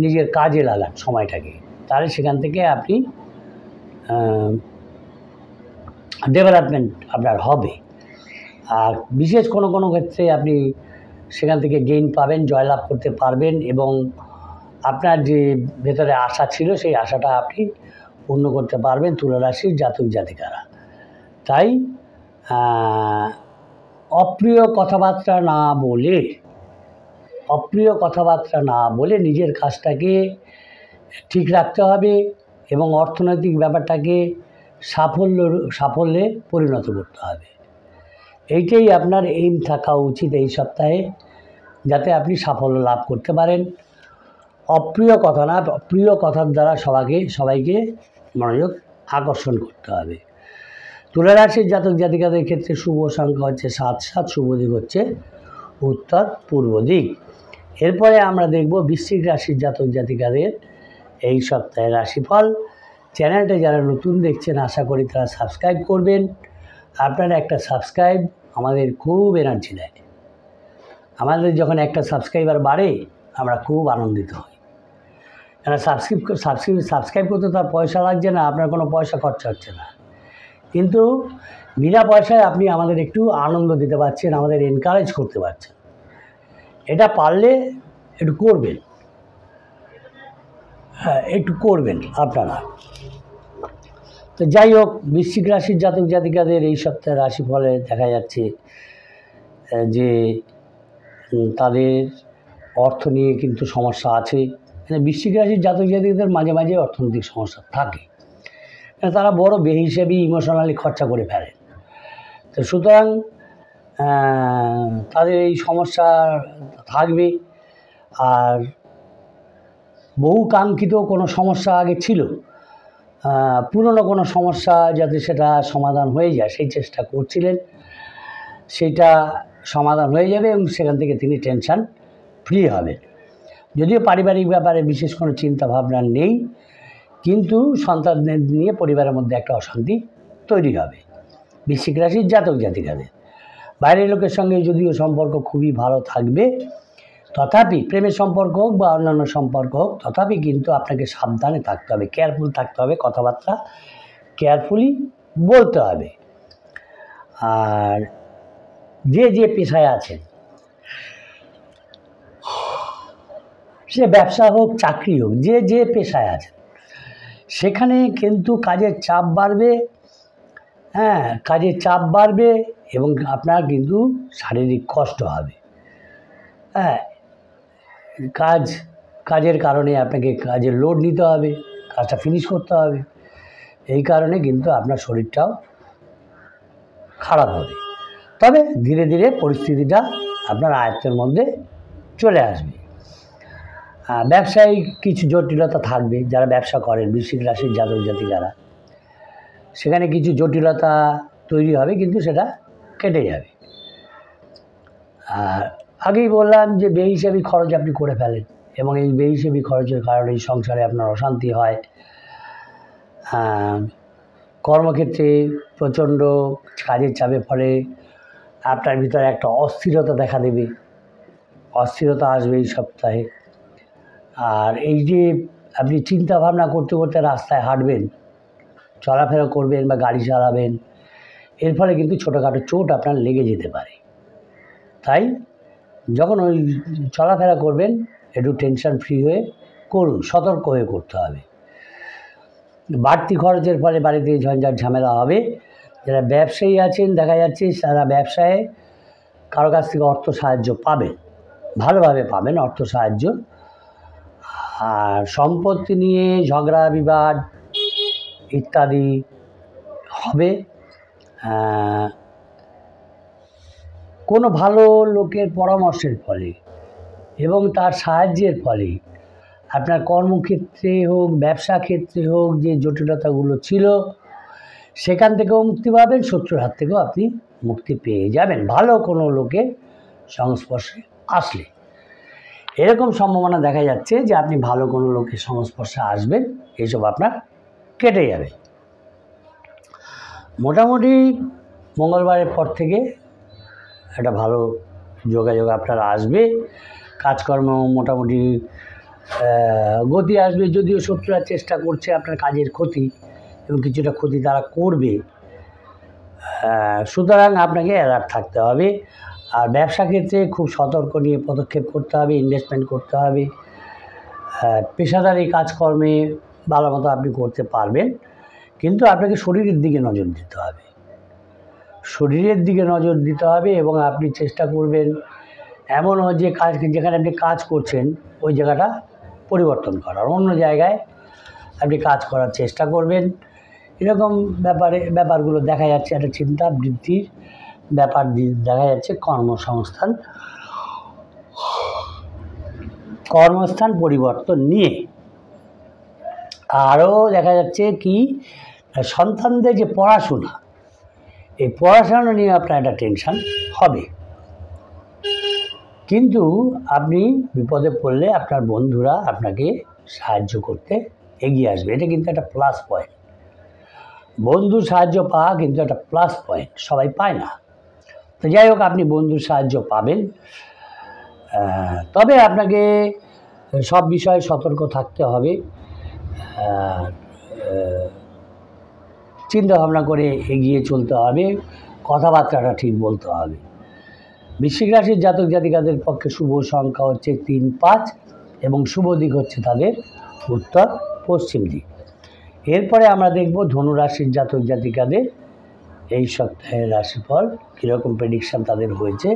S1: নিজের কাজে লাগান সময়টাকে, তাহলে সেখান থেকে আপনি ডেভেলপমেন্ট আপনার হবে। আর বিশেষ কোনো ক্ষেত্রে আপনি সেখান থেকে গেইন পাবেন, জয়লাভ করতে পারবেন এবং আপনার যে ভেতরে আশা ছিল সেই আশাটা আপনি পূর্ণ করতে পারবেন তুলা রাশির জাতক জাতিকারা। তাই অপ্রিয় কথাবার্তা না বলে নিজের কাজটাকে ঠিক রাখতে হবে এবং অর্থনৈতিক ব্যাপারটাকে সাফল্যে পরিণত করতে হবে। এইটাই আপনার এইম থাকা উচিত এই সপ্তাহে, যাতে আপনি সাফল্য লাভ করতে পারেন। অপ্রিয় কথা না, প্রিয় কথার দ্বারা সবাইকে মনোযোগ আকর্ষণ করতে হবে। তুলা রাশির জাতক জাতিকাদের ক্ষেত্রে শুভ সংখ্যা হচ্ছে 7, শুভ দিক হচ্ছে উত্তর পূর্ব দিক। এরপরে আমরা দেখব বৃশ্চিক রাশির জাতক জাতিকাদের এই সপ্তাহের রাশিফল। চ্যানেলটা যারা নতুন দেখছেন আশা করি তারা সাবস্ক্রাইব করবেন। আপনার একটা সাবস্ক্রাইব আমাদের খুব এনার্জি দেয়। আমাদের যখন একটা সাবস্ক্রাইবার বাড়ে আমরা খুব আনন্দিত হই, কেন সাবস্ক্রাইব করতে তার পয়সা লাগছে না, আপনার কোনো পয়সা খরচা হচ্ছে না, কিন্তু বিনা পয়সায় আপনি আমাদের একটু আনন্দ দিতে পারছেন, আমাদের এনকারেজ করতে পারছেন। এটা পারলে একটু করবেন, একটু করবেন আপনারা। তো যাই হোক, বৃশ্চিক রাশির জাতক জাতিকাদের এই সপ্তাহের রাশিফলে দেখা যাচ্ছে যে তাদের অর্থ নিয়ে কিন্তু সমস্যা আছে। বৃশ্চিক রাশির জাতক জাতিকাদের মাঝে মাঝে অর্থনৈতিক সমস্যা থাকে, তারা বড় বেহিসাবি ইমোশনালি খরচা করে ফেলে। তো সুতরাং তাদের এই সমস্যা থাকবে। আর বহু কাঙ্ক্ষিত কোনো সমস্যা আগে ছিল, পুরনো কোনো সমস্যা যাতে সেটা সমাধান হয়ে যায় সেই চেষ্টা করছিলেন, সেটা সমাধান হয়ে যাবে এবং সেখান থেকে তিনি টেনশন ফ্রি হবেন। যদিও পারিবারিক ব্যাপারে বিশেষ কোনো চিন্তা ভাবনা নেই, কিন্তু সন্তানদের নিয়ে পরিবারের মধ্যে একটা অশান্তি তৈরি হবে বৃশ্চিক রাশির জাতক জাতিকাদের। বাইরের লোকের সঙ্গে যদিও সম্পর্ক খুবই ভালো থাকবে, তথাপি প্রেমের সম্পর্ক হোক বা অন্যান্য সম্পর্ক হোক, তথাপি কিন্তু আপনাকে সাবধানে থাকতে হবে, কেয়ারফুল থাকতে হবে, কথাবার্তা কেয়ারফুলি বলতে হবে। আর যে পেশায় আছেন, সে ব্যবসা হোক চাকরি হোক, যে পেশায় আছেন, সেখানে কিন্তু কাজের চাপ বাড়বে। কাজের চাপ বাড়বে এবং আপনার কিন্তু শারীরিক কষ্ট হবে। কাজের কারণে আপনাকে কাজের লোড নিতে হবে, কাজটা ফিনিশ করতে হবে। এই কারণে কিন্তু আপনার শরীরটাও খারাপ হবে। তবে ধীরে ধীরে পরিস্থিতিটা আপনার আয়ত্তের মধ্যে চলে আসবে। ব্যবসায় কিছু জটিলতা থাকবে, যারা ব্যবসা করেন বৃশ্চিক রাশির জাতক জাতিকারা, সেখানে কিছু জটিলতা তৈরি হবে, কিন্তু সেটা কেটে যাবে। আর আগেই বললাম যে বেহিসাবি খরচ আপনি করে ফেলেন এবং এই বেহিসাবি খরচের কারণে এই সংসারে আপনার অশান্তি হয়। কর্মক্ষেত্রে প্রচণ্ড কাজের চাপের ফলে আপনার ভিতরে একটা অস্থিরতা দেখা দেবে, অস্থিরতা আসবে এই সপ্তাহে। আর এই যে আপনি চিন্তা ভাবনা করতে করতে রাস্তায় হাঁটবেন, চলাফেরা করবেন বা গাড়ি চালাবেন, এর ফলে কিন্তু ছোটোখাটো চোট আপনার লেগে যেতে পারে। তাই যখন ওই চলাফেরা করবেন একটু টেনশন ফ্রি হয়ে করুন, সতর্ক হয়ে করতে হবে। বাড়তি খরচের ফলে বাড়িতে ঝঞ্ঝাট ঝামেলা হবে। যারা ব্যবসায়ী আছেন, দেখা যাচ্ছে তারা ব্যবসায় কারো কাছ থেকে অর্থ সাহায্য পাবেন, ভালোভাবে পাবেন অর্থ সাহায্য। আর সম্পত্তি নিয়ে ঝগড়া বিবাদ ইত্যাদি হবে। কোনো ভালো লোকের পরামর্শের ফলে এবং তার সাহায্যের ফলে আপনার কর্মক্ষেত্রে হোক, ব্যবসা ক্ষেত্রে হোক, যে জটিলতাগুলো ছিল সেখান থেকেও মুক্তি পাবেন, শত্রুর হাত থেকেও আপনি মুক্তি পেয়ে যাবেন ভালো কোনো লোকের সংস্পর্শে আসলে। এরকম সম্ভাবনা দেখা যাচ্ছে যে আপনি ভালো কোনো লোকের সংস্পর্শে আসবেন, এইসব আপনার কেটে যাবে। মোটামুটি মঙ্গলবারের পর থেকে একটা ভালো যোগাযোগ আপনার আসবে, কাজকর্ম মোটামুটি গতি আসবে। যদিও শত্রুরা চেষ্টা করছে আপনার কাজের ক্ষতি এবং কিছুটা ক্ষতি তারা করবে, সুতরাং আপনাকে অ্যালার্ট থাকতে হবে। আর ব্যবসা ক্ষেত্রে খুব সতর্ক নিয়ে পদক্ষেপ করতে হবে, ইনভেস্টমেন্ট করতে হবে। পেশাদারি কাজকর্মে ভালো মতো আপনি করতে পারবেন, কিন্তু আপনাকে শরীরের দিকে নজর দিতে হবে, শরীরের দিকে নজর দিতে হবে। এবং আপনি চেষ্টা করবেন এমন যে কাজ, যেখানে আপনি কাজ করছেন ওই জায়গাটা পরিবর্তন করার, অন্য জায়গায় আপনি কাজ করার চেষ্টা করবেন। এরকম ব্যাপারগুলো দেখা যাচ্ছে, একটা চিন্তা বৃদ্ধির ব্যাপার দেখা যাচ্ছে। কর্মস্থান পরিবর্তন নিয়ে আরও দেখা যাচ্ছে কি, সন্তানদের যে পড়াশোনা, এই পড়াশোনা নিয়ে আপনার একটা টেনশন হবে। কিন্তু আপনি বিপদে পড়লে আপনার বন্ধুরা আপনাকে সাহায্য করতে এগিয়ে আসবে, এটা কিন্তু একটা প্লাস পয়েন্ট। বন্ধুর সাহায্য পাওয়া কিন্তু একটা প্লাস পয়েন্ট, সবাই পায় না। তো যাই হোক, আপনি বন্ধুর সাহায্য পাবেন। তবে আপনাকে সব বিষয়ে সতর্ক থাকতে হবে, চিন্তা ভাবনা করে এগিয়ে চলতে হবে, কথাবার্তাটা ঠিক বলতে হবে। বৃশ্চিক রাশির জাতক জাতিকাদের পক্ষে শুভ সংখ্যা হচ্ছে 3, 5 এবং শুভ দিক হচ্ছে তাদের উত্তর পশ্চিম দিক। এরপরে আমরা দেখব ধনু রাশির জাতক জাতিকাদের এই সপ্তাহের রাশিফল কীরকম প্রেডিকশান তাদের হয়েছে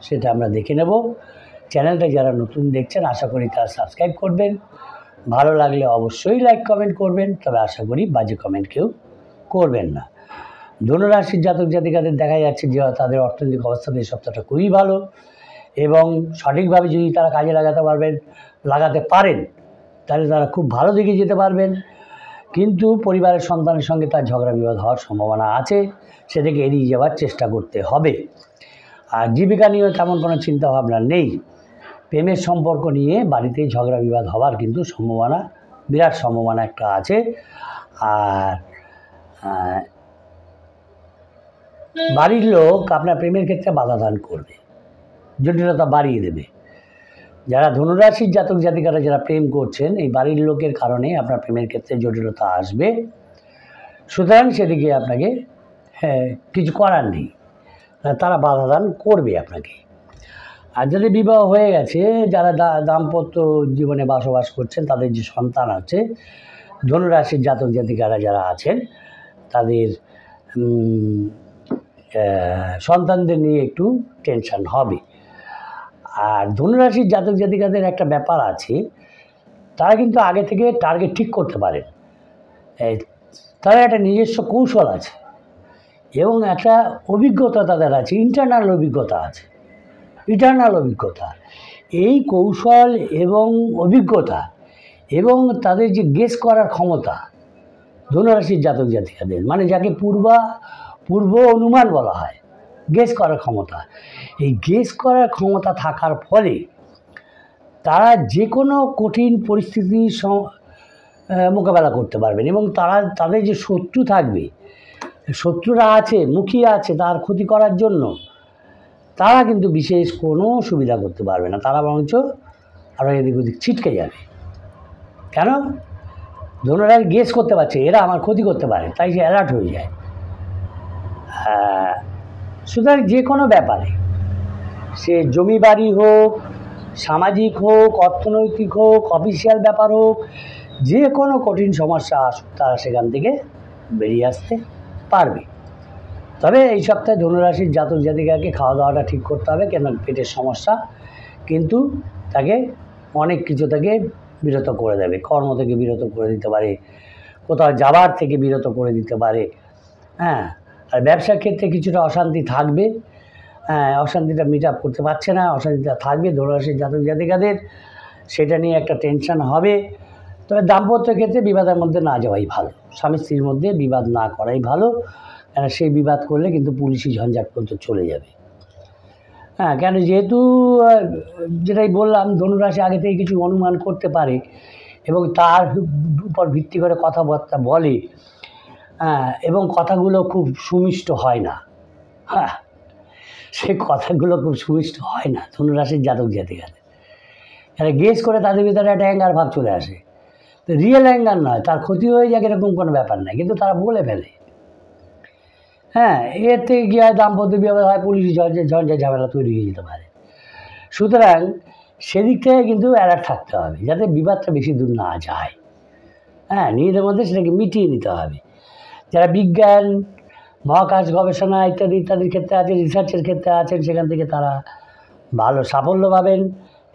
S1: সেটা আমরা দেখে নেব। চ্যানেলটা যারা নতুন দেখছেন আশা করি তারা সাবস্ক্রাইব করবেন, ভালো লাগলে অবশ্যই লাইক কমেন্ট করবেন, তবে আশা করি বাজে কমেন্ট কেউ করবেন না। ধনুরাশির জাতক জাতিকাদের দেখা যাচ্ছে যে তাদের অর্থনৈতিক অবস্থাতে এই সপ্তাহটা খুবই ভালো এবং সঠিকভাবে যদি তারা কাজে লাগাতে পারেন তাহলে তারা খুব ভালো দিকে যেতে পারবেন। কিন্তু পরিবারের সন্তানের সঙ্গে তার ঝগড়া বিবাদ হওয়ার সম্ভাবনা আছে, সেটাকে এড়িয়ে যাওয়ার চেষ্টা করতে হবে। আর জীবিকা নিয়েও তেমন কোনো চিন্তাভাবনা নেই। প্রেমের সম্পর্ক নিয়ে বাড়িতে ঝগড়া বিবাদ হওয়ার কিন্তু সম্ভাবনা, বিরাট সম্ভাবনা একটা আছে। আর বাড়ির লোক আপনার প্রেমের ক্ষেত্রে বাধা দান করবে, জটিলতা বাড়িয়ে দেবে। যারা ধনুরাশির জাতক জাতিকারা যারা প্রেম করছেন, এই বাড়ির লোকের কারণে আপনার প্রেমের ক্ষেত্রে জটিলতা আসবে। সুতরাং সেদিকে আপনাকে কিছু করার নেই, তারা বাধা দান করবে আপনাকে। আর যদি বিবাহ হয়ে গেছে, যারা দাম্পত্য জীবনে বসবাস করছেন, তাদের যে সন্তান আছে, ধনুরাশির জাতক জাতিকারা যারা আছেন, তাদের সন্তানদের নিয়ে একটু টেনশন হবে। আর ধনুরাশির জাতক জাতিকাদের একটা ব্যাপার আছে, তারা কিন্তু আগে থেকে টার্গেট ঠিক করতে পারেন। তারা একটা নিজস্ব কৌশল আছে এবং একটা অভিজ্ঞতা তাদের আছে, ইন্টারনাল অভিজ্ঞতা আছে, ইটারনাল অভিজ্ঞতা। এই কৌশল এবং অভিজ্ঞতা এবং তাদের যে গেস করার ক্ষমতা ধনুরাশির জাতক জাতিকাদের, মানে যাকে পূর্ব অনুমান বলা হয়, গেস করার ক্ষমতা। এই গেস করার ক্ষমতা থাকার ফলে তারা যে কোনো কঠিন পরিস্থিতির মোকাবেলা করতে পারবেন। এবং তাদের যে শত্রু থাকবে, শত্রুরা আছে, মুখিয়ে আছে তার ক্ষতি করার জন্য, তারা কিন্তু বিশেষ কোনো সুবিধা করতে পারবে না। তারা বরঞ্চ আরও এদিক ওদিক ছিটকে যাবে। কেন? ধনুরাশি গেস করতে পারছে এরা আমার ক্ষতি করতে পারে, তাই সে অ্যালার্ট হয়ে যায়। সুতরাং যে কোনো ব্যাপারে, সে জমি বাড়ি হোক, সামাজিক হোক, অর্থনৈতিক হোক, অফিসিয়াল ব্যাপার হোক, যে কোনো কঠিন সমস্যা আসুক, তারা সেখান থেকে বেরিয়ে আসতে পারবে। তবে এই সপ্তাহে ধনুরাশির জাতক জাতিকাকে খাওয়া দাওয়াটা ঠিক করতে হবে, কেন পেটের সমস্যা কিন্তু তাকে অনেক কিছু থেকে বিরত করে দেবে। কর্ম থেকে বিরত করে দিতে পারে, কোথাও যাবার থেকে বিরত করে দিতে পারে। আর ব্যবসার ক্ষেত্রে কিছুটা অশান্তি থাকবে, অশান্তিটা মিট আপ করতে পারছে না, অশান্তিটা থাকবে ধনুরাশির জাতক জাতিকাদের, সেটা নিয়ে একটা টেনশন হবে। তবে দাম্পত্য ক্ষেত্রে বিবাদের মধ্যে না যাওয়াই ভালো, স্বামী স্ত্রীর মধ্যে বিবাদ না করাই ভালো। সেই বিবাদ করলে কিন্তু পুলিশি ঝঞ্ঝাট পর্যন্ত চলে যাবে। কেন? যেহেতু যেটাই বললাম, ধনুরাশি আগে থেকে কিছু অনুমান করতে পারে এবং তার উপর ভিত্তি করে কথাবার্তা বলে, এবং কথাগুলো খুব সুমিষ্ট হয় না। সেই কথাগুলো খুব সুমিষ্ট হয় না ধনুরাশির জাতক জাতিকাদের। গেস করে তাদের ভিতরে একটা অ্যাঙ্গার ভাব চলে আসে। তো রিয়েল অ্যাঙ্গার নয়, তার ক্ষতি হয়ে যাক এরকম কোনো ব্যাপার নয়, কিন্তু তারা বলে ফেলে। এর থেকে কী হয়, দাম্পত্য বিবাদ হয়, পুলিশি ঝঞ্ঝা ঝামেলা তৈরি হয়ে যেতে পারে। সুতরাং সেদিক থেকে কিন্তু অ্যালার্ট থাকতে হবে, যাতে বিবাদটা বেশি দূর না যায়। নিজেদের মধ্যে সেটাকে মিটিয়ে নিতে হবে। যারা বিজ্ঞান, মহাকাশ গবেষণা ইত্যাদির ক্ষেত্রে আছে, রিসার্চের ক্ষেত্রে আছেন, সেখান থেকে তারা ভালো সাফল্য পাবেন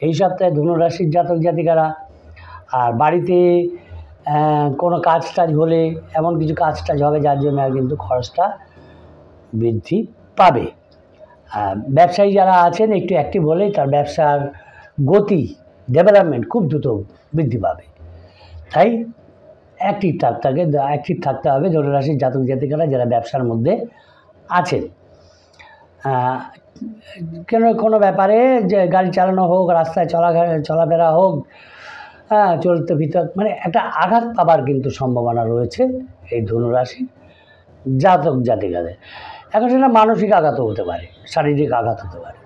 S1: এই সপ্তাহে ধনুরাশির জাতক জাতিকারা। আর বাড়িতে কোনো কাজ টাজ হলে, এমন কিছু কাজ টাজ হবে যার জন্য কিন্তু খরচটা বৃদ্ধি পাবে। ব্যবসায়ী যারা আছেন একটু অ্যাক্টিভ হলেই তার ব্যবসার গতি, ডেভেলপমেন্ট খুব দ্রুত বৃদ্ধি পাবে। তাই অ্যাক্টিভ থাকতে হবে ধনুরাশির জাতক জাতিকারা যারা ব্যবসার মধ্যে আছেন। কোনো ব্যাপারে, যে গাড়ি চালানো হোক, রাস্তায় চলাফেরা হোক, চলতে ভিতর মানে একটা আঘাত পাবার কিন্তু সম্ভাবনা রয়েছে এই ধনুরাশি জাতক জাতিকাদের। এখন সেটা মানসিক আঘাতও হতে পারে, শারীরিক আঘাত হতে পারে,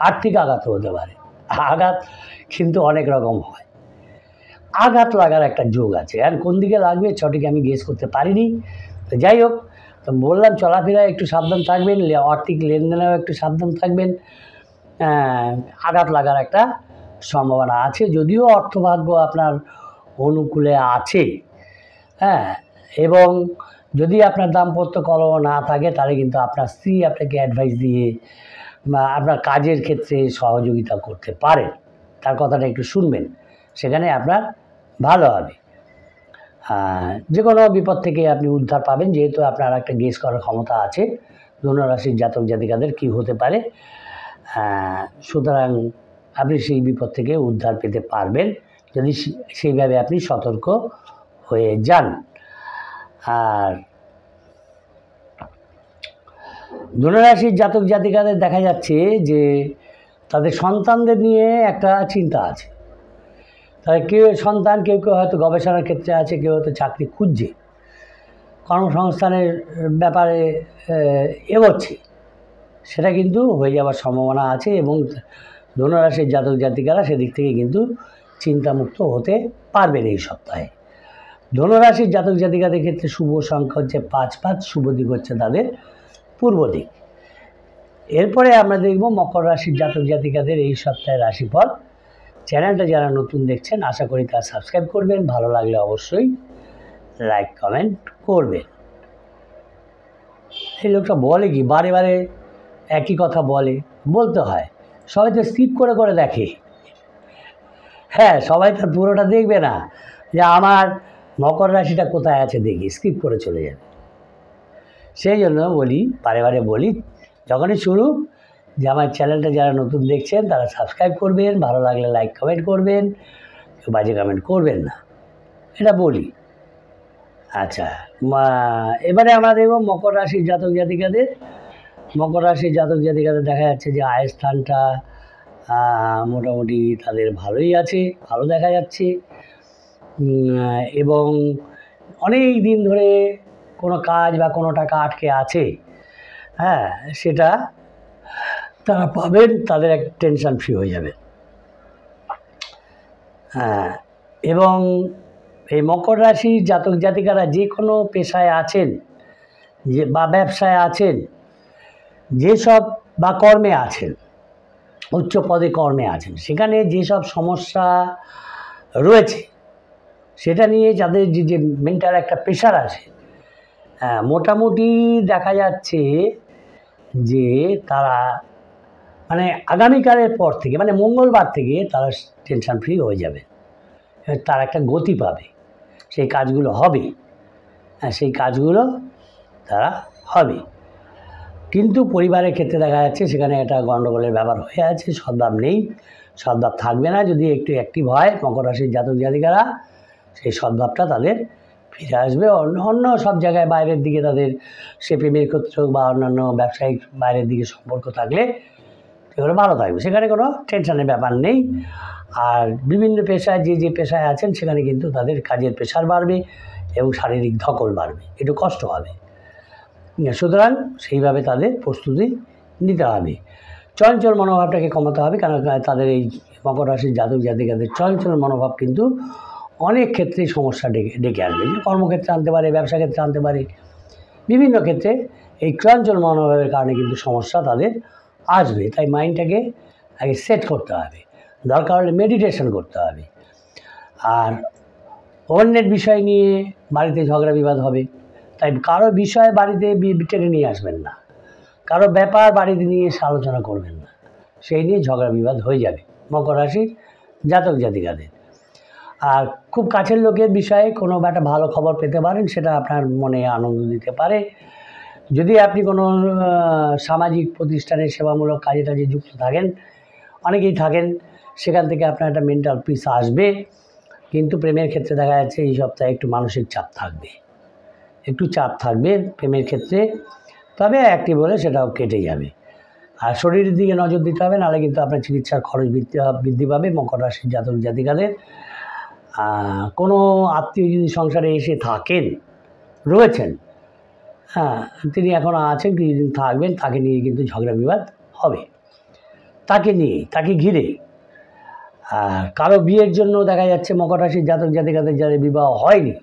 S1: আর্থিক আঘাতও হতে পারে। আঘাত কিন্তু অনেক রকম হয়, আঘাত লাগার একটা যোগ আছে। আর কোন দিকে লাগবে সঠিক আমি গেস করতে পারিনি। তো যাই হোক, তো বললাম চলাফেরায় একটু সাবধান থাকবেন, আর্থিক লেনদেনেও একটু সাবধান থাকবেন। আঘাত লাগার একটা সম্ভাবনা আছে, যদিও অর্থভাগ্য আপনার অনুকূলে আছে। এবং যদি আপনার দাম্পত্য কলহ না থাকে, তাহলে কিন্তু আপনার স্ত্রী আপনাকে অ্যাডভাইস দিয়ে বা আপনার কাজের ক্ষেত্রে সহযোগিতা করতে পারেন, তার কথাটা একটু শুনবেন, সেখানে আপনার ভালো হবে। যে কোনো বিপদ থেকে আপনি উদ্ধার পাবেন, যেহেতু আপনার একটা গেস করার ক্ষমতা আছে ধনুরাশির জাতক জাতিকাদের কী হতে পারে। সুতরাং আপনি সেই বিপদ থেকে উদ্ধার পেতে পারবেন যদি সেইভাবে আপনি সতর্ক হয়ে যান। আর ধনুরাশির জাতক জাতিকাদের দেখা যাচ্ছে যে তাদের সন্তানদের নিয়ে একটা চিন্তা আছে। তাদের কেউ সন্তান, কেউ কেউ হয়তো গবেষণার ক্ষেত্রে আছে, কেউ হয়তো চাকরি খুঁজছে, কর্মসংস্থানের ব্যাপারে এগোচ্ছে, সেটা কিন্তু হয়ে যাওয়ার সম্ভাবনা আছে। এবং ধনুরাশির জাতক জাতিকারা সেদিক থেকে কিন্তু চিন্তামুক্ত হতে পারবেন এই সপ্তাহে। ধনুরাশির জাতক জাতিকাদের ক্ষেত্রে শুভ সংখ্যা হচ্ছে 5, শুভ দিক হচ্ছে তাদের পূর্ব দিক। এরপরে আমরা দেখব মকর রাশির জাতক জাতিকাদের এই সপ্তাহের রাশিফল। চ্যানেলটা যারা নতুন দেখছেন আশা করি তারা সাবস্ক্রাইব করবেন, ভালো লাগলে অবশ্যই লাইক কমেন্ট করবেন। এই লোকটা বলে কি বারে বারে একই কথা বলতে হয়, সবাই তো স্কিপ করে করে দেখে। হ্যাঁ, সবাই তো পুরোটা দেখবে না, যে আমার মকর রাশিটা কোথায় আছে দেখি, স্কিপ করে চলে যাবে। সেই জন্য বলি, বারে বারে বলি, যখনই শুরু যে আমার চ্যানেলটা যারা নতুন দেখছেন তারা সাবস্ক্রাইব করবেন, ভালো লাগলে লাইক কমেন্ট করবেন, কেউ বাজে কমেন্ট করবেন না, এটা বলি। আচ্ছা, এবারে আমরা দেখব মকর রাশির জাতক জাতিকাদের। মকর রাশির জাতক জাতিকাদের দেখা যাচ্ছে যে আয়ের স্থানটা মোটামুটি তাদের ভালোই আছে, ভালো দেখা যাচ্ছে। এবং অনেক দিন ধরে কোনো কাজ বা কোনো টাকা আটকে আছে, হ্যাঁ, সেটা তারা পাবেন, তাদের এক টেনশন ফ্রি হয়ে যাবে। হ্যাঁ, এবং এই মকর রাশির জাতক জাতিকারা যে কোনো পেশায় আছেন, যে বা ব্যবসায় আছেন, যেসব বা কর্মে আছেন, উচ্চ পদে কর্মে আছেন, সেখানে যেসব সমস্যা রয়েছে সেটা নিয়ে যাদের যে মেন্টাল একটা প্রেশার আছে, মোটামুটি দেখা যাচ্ছে যে তারা মানে আগামীকালের পর থেকে, মানে মঙ্গলবার থেকে তারা টেনশন ফ্রি হয়ে যাবে, তার একটা গতি পাবে, সেই কাজগুলো হবে, সেই কাজগুলো তারা হবে। কিন্তু পরিবারের ক্ষেত্রে দেখা যাচ্ছে সেখানে একটা গণ্ডগোলের ব্যাপার হয়ে আছে, সদ্ভাব নেই, সদ্ভাব থাকবে না। যদি একটু অ্যাক্টিভ হয় মকর রাশির জাতক জাতিকারা, সেই সদ্ভাবটা তাদের ফিরে আসবে। অন্য সব জায়গায় বাইরের দিকে তাদের সে প্রেমের ক্ষেত্রে হোক বা অন্যান্য ব্যবসায়িক বাইরের দিকে সম্পর্ক থাকলে সেগুলো ভালো থাকবে, সেখানে কোনো টেনশনের ব্যাপার নেই। আর বিভিন্ন পেশায় যে পেশায় আছেন সেখানে কিন্তু তাদের কাজের প্রেশার বাড়বে এবং শারীরিক ধকল বাড়বে, একটু কষ্ট হবে। সুতরাং সেইভাবে তাদের প্রস্তুতি নিতে হবে। চঞ্চল মনোভাবটাকে কমাতে হবে, কারণ তাদের এই মকর রাশির জাতক জাতিকাদের চঞ্চল মনোভাব কিন্তু অনেক ক্ষেত্রেই সমস্যা ডেকে আনবে। যে কর্মক্ষেত্রে আনতে পারে, ব্যবসা ক্ষেত্রে আনতে পারে, বিভিন্ন ক্ষেত্রে এই চঞ্চল মনোভাবের কারণে কিন্তু সমস্যা তাদের আসবে। তাই মাইন্ডটাকে আগে সেট করতে হবে, দরকার হলে মেডিটেশন করতে হবে। আর অন্যের বিষয় নিয়ে বাড়িতে ঝগড়া বিবাদ হবে, তাই কারো বিষয় বাড়িতে টেনে নিয়ে আসবেন না, কারো ব্যাপার বাড়িতে নিয়ে এসে আলোচনা করবেন না, সেই নিয়ে ঝগড়া বিবাদ হয়ে যাবে মকর রাশির জাতক জাতিকাদের। আর খুব কাছের লোকের বিষয়ে কোনো একটা ভালো খবর পেতে পারেন, সেটা আপনার মনে আনন্দ দিতে পারে। যদি আপনি কোনো সামাজিক প্রতিষ্ঠানে সেবামূলক কাজে টাজে যুক্ত থাকেন, অনেকেই থাকেন, সেখান থেকে আপনার একটা মেন্টাল পিস আসবে। কিন্তু প্রেমের ক্ষেত্রে দেখা যাচ্ছে এই সপ্তাহে একটু মানসিক চাপ থাকবে, একটু চাপ থাকবে প্রেমের ক্ষেত্রে, তবে অ্যাক্টিভ হলে সেটাও কেটে যাবে। আর শরীরের দিকে নজর দিতে হবে, নাহলে কিন্তু আপনার চিকিৎসার খরচ বৃদ্ধি পাবে। মকর রাশির জাতক জাতিকাদের কোনো আত্মীয় যদি সংসারে এসে থাকেন, রয়েছেন, হ্যাঁ, তিনি এখন আছেন, কিছুদিন থাকবেন, তাকে নিয়ে কিন্তু ঝগড়া বিবাদ হবে, তাকে নিয়ে, তাকে ঘিরে। আর কারো বিয়ের জন্য দেখা যাচ্ছে মকর রাশির জাতক জাতিকাদের যাদের বিবাহ হয়নি,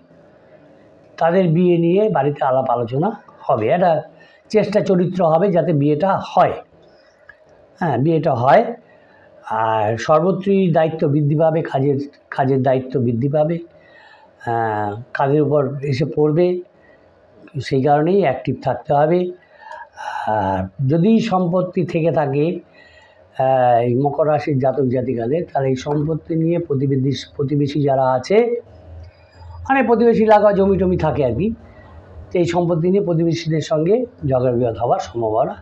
S1: তাদের বিয়ে নিয়ে বাড়িতে আলাপ আলোচনা হবে, একটা চেষ্টা চরিত্র হবে যাতে বিয়েটা হয়, হ্যাঁ, বিয়েটা হয়। আর সর্বত্রই দায়িত্ব বৃদ্ধি পাবে, কাজের দায়িত্ব বৃদ্ধি পাবে, কাজের উপর এসে পড়বে, সেই কারণেই অ্যাক্টিভ থাকতে হবে। আর যদি সম্পত্তি থেকে থাকে এই মকর রাশির জাতক জাতিকাদের, তাহলে এই সম্পত্তি নিয়ে প্রতিবেশী যারা আছে, মানে প্রতিবেশী এলাকা জমি টমি থাকে আর কি, তো এই সম্পত্তি নিয়ে প্রতিবেশীদের সঙ্গে ঝগড়া বিবাদ হওয়ার সম্ভাবনা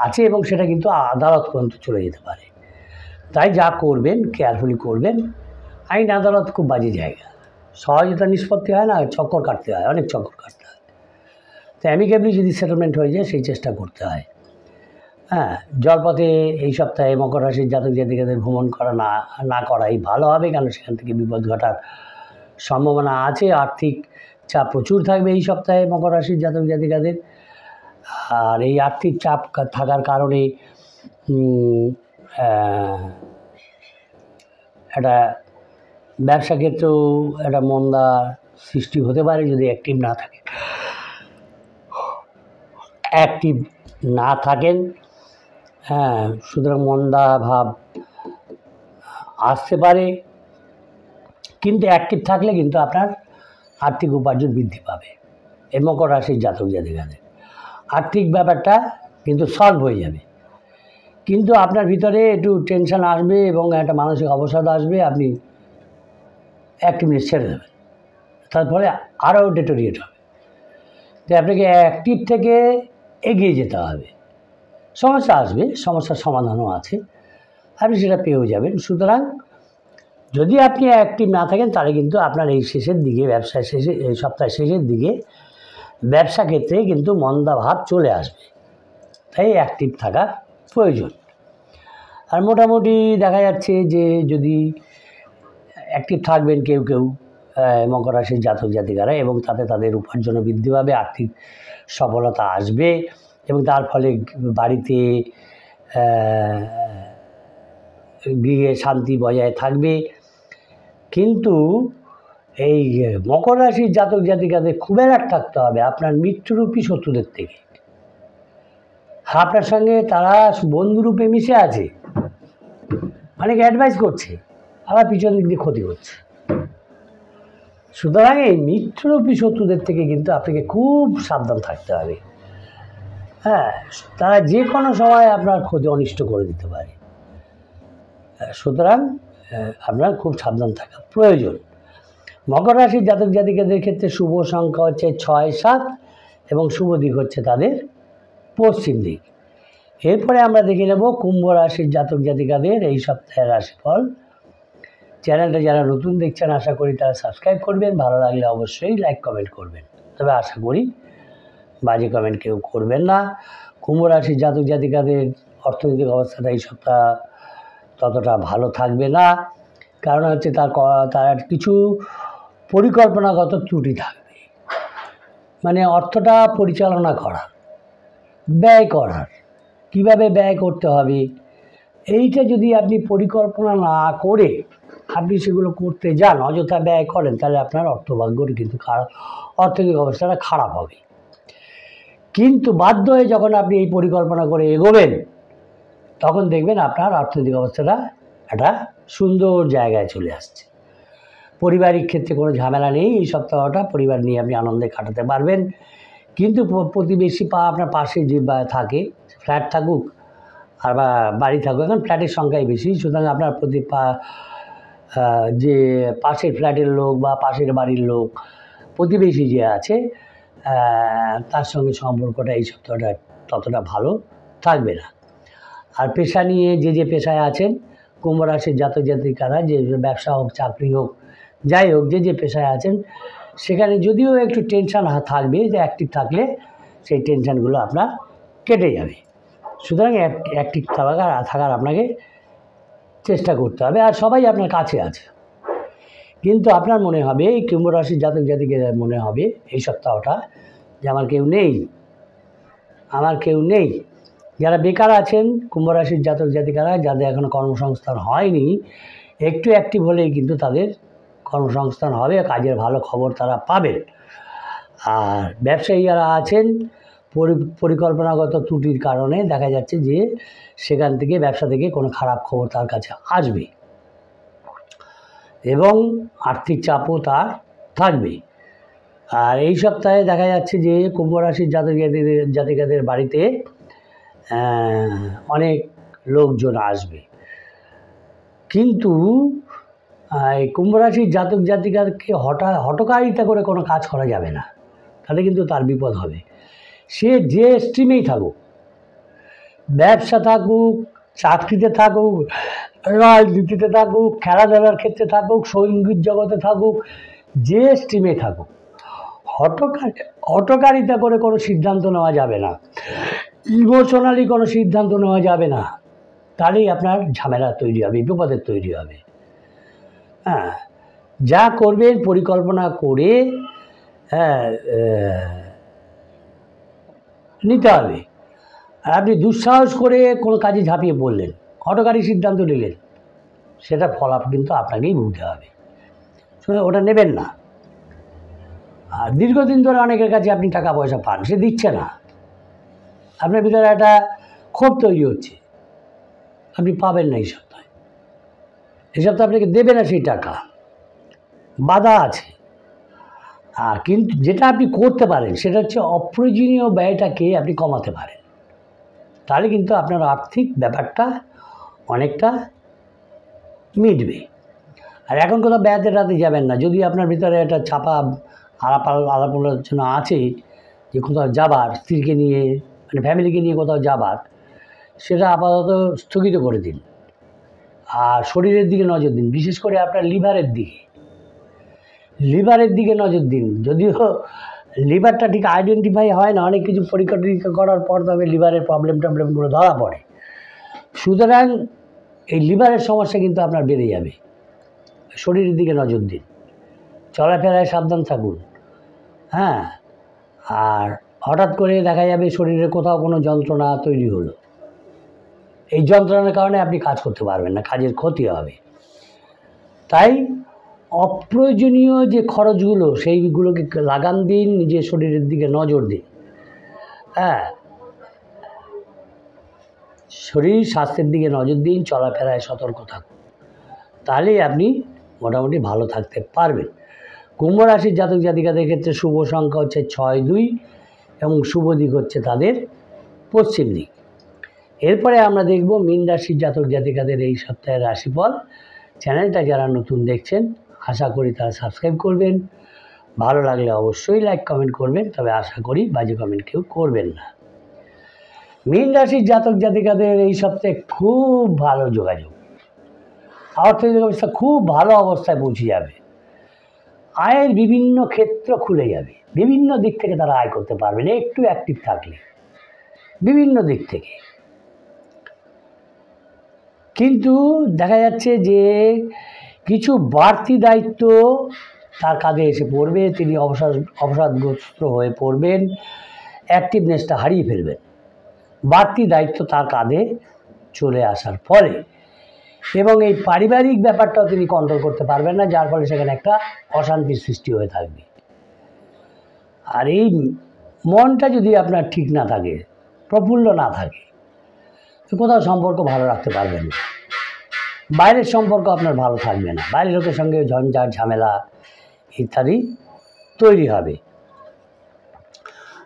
S1: আছে, এবং সেটা কিন্তু আদালত পর্যন্ত চলে যেতে পারে। তাই যা করবেন কেয়ারফুলি করবেন। আইন আদালত খুব বাজে জায়গা, সহজে তো নিষ্পত্তি হয় না, চক্কর কাটতে হয়, অনেক চক্কর কাটতে হয়। তো অ্যামিকেবলি যদি সেটেলমেন্ট হয়ে যায় সেই চেষ্টা করতে হয়। হ্যাঁ, জলপথে এই সপ্তাহে মকর রাশির জাতক জাতিকাদের ভ্রমণ করা না করাই ভালো হবে, কারণ সেখান থেকে বিপদ ঘটার সম্ভাবনা আছে। আর্থিক চাপ প্রচুর থাকবে এই সপ্তাহে মকর রাশির জাতক জাতিকাদের। আর এই আর্থিক চাপ থাকার কারণে একটা ব্যবসা ক্ষেত্রেও একটা মন্দা সৃষ্টি হতে পারে যদি অ্যাক্টিভ না থাকেন। হ্যাঁ, সুতরাং মন্দা ভাব আসতে পারে, কিন্তু অ্যাক্টিভ থাকলে কিন্তু আপনার আর্থিক উপার্জন বৃদ্ধি পাবে। এই মকর রাশির জাতক জাতিকাদের আর্থিক ব্যাপারটা কিন্তু সলভ হয়ে যাবে, কিন্তু আপনার ভিতরে একটু টেনশন আসবে এবং একটা মানসিক অবসাদ আসবে। আপনি অ্যাক্টিভনেস ছেড়ে দেবেন, তারপরে আরও ডেটোরিয়েট হবে। তো আপনাকে অ্যাক্টিভ থেকে এগিয়ে যেতে হবে। সমস্যা আসবে, সমস্যার সমাধানও আছে, আপনি সেটা পেয়েও যাবেন। সুতরাং যদি আপনি অ্যাক্টিভ না থাকেন তাহলে কিন্তু আপনার এই শেষের দিকে এই সপ্তাহের শেষের দিকে ব্যবসা ক্ষেত্রে কিন্তু মন্দা ভাব চলে আসবে। তাই অ্যাক্টিভ থাকার প্রয়োজন। আর মোটামুটি দেখা যাচ্ছে যে যদি অ্যাক্টিভ থাকবেন কেউ মকর রাশির জাতক জাতিকারা, এবং তাতে তাদের উপার্জনও বৃদ্ধি পাবে, আর্থিক সফলতা আসবে এবং তার ফলে বাড়িতে গৃহে শান্তি বজায় থাকবে। কিন্তু এই মকর রাশির জাতক জাতিকাদের খুব অ্যালার্ট থাকতে হবে আপনার মৃত্যুরূপী শত্রুদের থেকে। আপনার সঙ্গে তারা বন্ধুরূপে মিশে আছে, অনেক অ্যাডভাইস করছে, আবার পিছন দিক দিয়ে ক্ষতি করছে। সুতরাং এই মৃত্যুরূপী শত্রুদের থেকে কিন্তু আপনাকে খুব সাবধান থাকতে হবে। হ্যাঁ, তারা যে কোনো সময় আপনার ক্ষতি অনিষ্ট করে দিতে পারে। সুতরাং আপনার খুব সাবধান থাকা প্রয়োজন। মকর রাশির জাতক জাতিকাদের ক্ষেত্রে শুভ সংখ্যা হচ্ছে 6, 7 এবং শুভ দিক হচ্ছে তাদের পশ্চিম দিক। এরপরে আমরা দেখে নেব কুম্ভ রাশির জাতক জাতিকাদের এই সপ্তাহের রাশিফল। চ্যানেলটা যারা নতুন দেখছেন আশা করি তারা সাবস্ক্রাইব করবেন, ভালো লাগলে অবশ্যই লাইক কমেন্ট করবেন, তবে আশা করি বাজে কমেন্ট কেউ করবেন না। কুম্ভ রাশির জাতক জাতিকাদের অর্থনৈতিক অবস্থাটা এই সপ্তাহ ততটা ভালো থাকবে না, কারণ হচ্ছে তার কিছু পরিকল্পনাগত ত্রুটি থাকবে। মানে অর্থটা পরিচালনা করা, ব্যয় করার, কিভাবে ব্যয় করতে হবে, এইটা যদি আপনি পরিকল্পনা না করে আপনি সেগুলো করতে যান, অযথা ব্যয় করেন, তাহলে আপনার অর্থভাগ্যর কিন্তু অর্থনৈতিক অবস্থাটা খারাপ হবে। কিন্তু বাধ্য হয়ে যখন আপনি এই পরিকল্পনা করে এগোবেন তখন দেখবেন আপনার অর্থনৈতিক অবস্থাটা একটা সুন্দর জায়গায় চলে আসছে। পারিবারিক ক্ষেত্রে কোনো ঝামেলা নেই, এই সপ্তাহটা পরিবার নিয়ে আপনি আনন্দে কাটাতে পারবেন। কিন্তু প্রতিবেশী আপনার পাশে যে থাকে, ফ্ল্যাট থাকুক আর বা বাড়ি থাকুক, এখন ফ্ল্যাটের সংখ্যাই বেশি, সুতরাং আপনার যে পাশের ফ্ল্যাটের লোক বা পাশের বাড়ির লোক, প্রতিবেশী যে আছে তার সঙ্গে সম্পর্কটা এই সপ্তাহটা ততটা ভালো থাকবে না। আর পেশা নিয়ে যে পেশায় আছেন কুম্ভ রাশির জাতক জাতিকারা, যে ব্যবসা হোক, চাকরি হোক, যাই হোক, যে পেশায় আছেন সেখানে যদিও একটু টেনশান থাকবে, যে অ্যাক্টিভ থাকলে সেই টেনশানগুলো আপনার কেটে যাবে। সুতরাং অ্যাক্টিভ থাকার আপনাকে চেষ্টা করতে হবে। আর সবাই আপনার কাছে আছে, কিন্তু আপনার মনে হবে, এই কুম্ভ রাশির জাতক জাতিকাদের মনে হবে এই সপ্তাহটা যে আমার কেউ নেই। যারা বেকার আছেন কুম্ভ রাশির জাতক জাতিকারা, যাদের এখনও কর্মসংস্থান হয়নি, একটু অ্যাক্টিভ হলেই কিন্তু তাদের কর্মসংস্থান হবে, কাজের ভালো খবর তারা পাবেন। আর ব্যবসায়ী যারা আছেন পরিকল্পনাগত ত্রুটির কারণে দেখা যাচ্ছে যে সেখান থেকে ব্যবসা থেকে কোনো খারাপ খবর তার কাছে আসবে এবং আর্থিক চাপও তার থাকবে। আর এই সপ্তাহে দেখা যাচ্ছে যে কুম্ভ রাশির জাতিকাদের বাড়িতে অনেক লোকজন আসবে, কিন্তু এই কুম্ভ রাশির জাতক জাতিকাকে হঠকারিতা করে কোনো কাজ করা যাবে না, তাহলে কিন্তু তার বিপদ হবে। সে যে স্ট্রিমেই থাকুক, ব্যবসা থাকুক, চাকরিতে থাকুক, রাজনীতিতে থাকুক, খেলাধুলার ক্ষেত্রে থাকুক, সঙ্গীত জগতে থাকুক, যে স্ট্রিমে থাকুক, হঠকারিতা করে কোনো সিদ্ধান্ত নেওয়া যাবে না, ইমোশনালি কোনো সিদ্ধান্ত নেওয়া যাবে না, তাহলেই আপনার ঝামেলা তৈরি হবে, বিপদের তৈরি হবে। হ্যাঁ, যা করবেন পরিকল্পনা করে নিতে হবে। আর আপনি দুঃসাহস করে কোনো কাজে ঝাঁপিয়ে পড়লেন, হঠকারী সিদ্ধান্ত নিলেন, সেটা ফল কিন্তু আপনাকেই ভুগতে হবে, ওটা নেবেন না। আর দীর্ঘদিন ধরে অনেকের কাছে আপনি টাকা পয়সা পান, সে দিচ্ছে না, আপনার ভিতরে একটা ক্ষোভ তৈরি হচ্ছে, আপনি পাবেন না এই সপ্তাহে আপনাকে দেবে না সেই টাকা, বাধা আছে। আর কিন্তু যেটা আপনি করতে পারেন সেটা হচ্ছে অপ্রয়োজনীয় ব্যয়টাকে আপনি কমাতে পারেন, তাহলে কিন্তু আপনার আর্থিক ব্যাপারটা অনেকটা মিটবে। আর এখন কোথাও বেড়াতে টেড়াতে যাবেন না, যদি আপনার ভিতরে একটা চাপা আলাপ আলোচনা আছে যে কোথাও যাবার, স্ত্রীকে নিয়ে মানে ফ্যামিলিকে নিয়ে কোথাও যাবার, সেটা আপাতত স্থগিত করে দিন। আর শরীরের দিকে নজর দিন, বিশেষ করে আপনার লিভারের দিকে নজর দিন। যদিও লিভারটা ঠিক আইডেন্টিফাই হয় না, অনেক কিছু পরীক্ষা টরীক্ষা করার পর তবে লিভারের প্রবলেমগুলো ধরা পড়ে। সুতরাং এই লিভারের সমস্যা কিন্তু আপনার বেড়ে যাবে। শরীরের দিকে নজর দিন, চলাফেরায় সাবধান থাকুন। হ্যাঁ, আর হঠাৎ করে দেখা যাবে শরীরে কোথাও কোনো যন্ত্রণা তৈরি হলো, এই যন্ত্রণার কারণে আপনি কাজ করতে পারবেন না, কাজের ক্ষতি হবে। তাই অপ্রয়োজনীয় যে খরচগুলো সেইগুলোকে লাগান দিন, নিজের শরীরের দিকে নজর দিন। হ্যাঁ, শরীর স্বাস্থ্যের দিকে নজর দিন, চলাফেরায় সতর্ক থাকুন, তাহলেই আপনি মোটামুটি ভালো থাকতে পারবেন। কুম্ভ রাশির জাতক জাতিকাদের ক্ষেত্রে শুভ সংখ্যা হচ্ছে 6-2 এবং শুভ দিক হচ্ছে তাদের পশ্চিম দিক। এরপরে আমরা দেখব মীন রাশির জাতক জাতিকাদের এই সপ্তাহের রাশিফল। চ্যানেলটা যারা নতুন দেখছেন আশা করি তারা সাবস্ক্রাইব করবেন, ভালো লাগলে অবশ্যই লাইক কমেন্ট করবেন, তবে আশা করি বাজে কমেন্ট কেউ করবেন না। মীন রাশির জাতক জাতিকাদের এই সপ্তাহে খুব ভালো যোগাযোগ, অর্থনৈতিক অবস্থা খুব ভালো অবস্থায় পৌঁছে যাবে, আয়ের বিভিন্ন ক্ষেত্র খুলে যাবে, বিভিন্ন দিক থেকে তারা আয় করতে পারবেন একটু অ্যাক্টিভ থাকলে, বিভিন্ন দিক থেকে। কিন্তু দেখা যাচ্ছে যে কিছু বাড়তি দায়িত্ব তার কাঁধে এসে পড়বে, তিনি অবসাদগ্রস্ত হয়ে পড়বেন, অ্যাক্টিভনেসটা হারিয়ে ফেলবেন বাড়তি দায়িত্ব তার কাঁধে চলে আসার ফলে, এবং এই পারিবারিক ব্যাপারটাও তিনি কন্ট্রোল করতে পারবেন না, যার ফলে সেখানে একটা অশান্তির সৃষ্টি হয়ে থাকবে। আর এই মনটা যদি আপনার ঠিক না থাকে, প্রফুল্ল না থাকে, তো কোথাও সম্পর্ক ভালো রাখতে পারবেন না, বাইরের সম্পর্ক আপনার ভালো থাকবে না, বাইরের লোকের সঙ্গে ঝঞ্ঝাট ঝামেলা ইত্যাদি তৈরি হবে।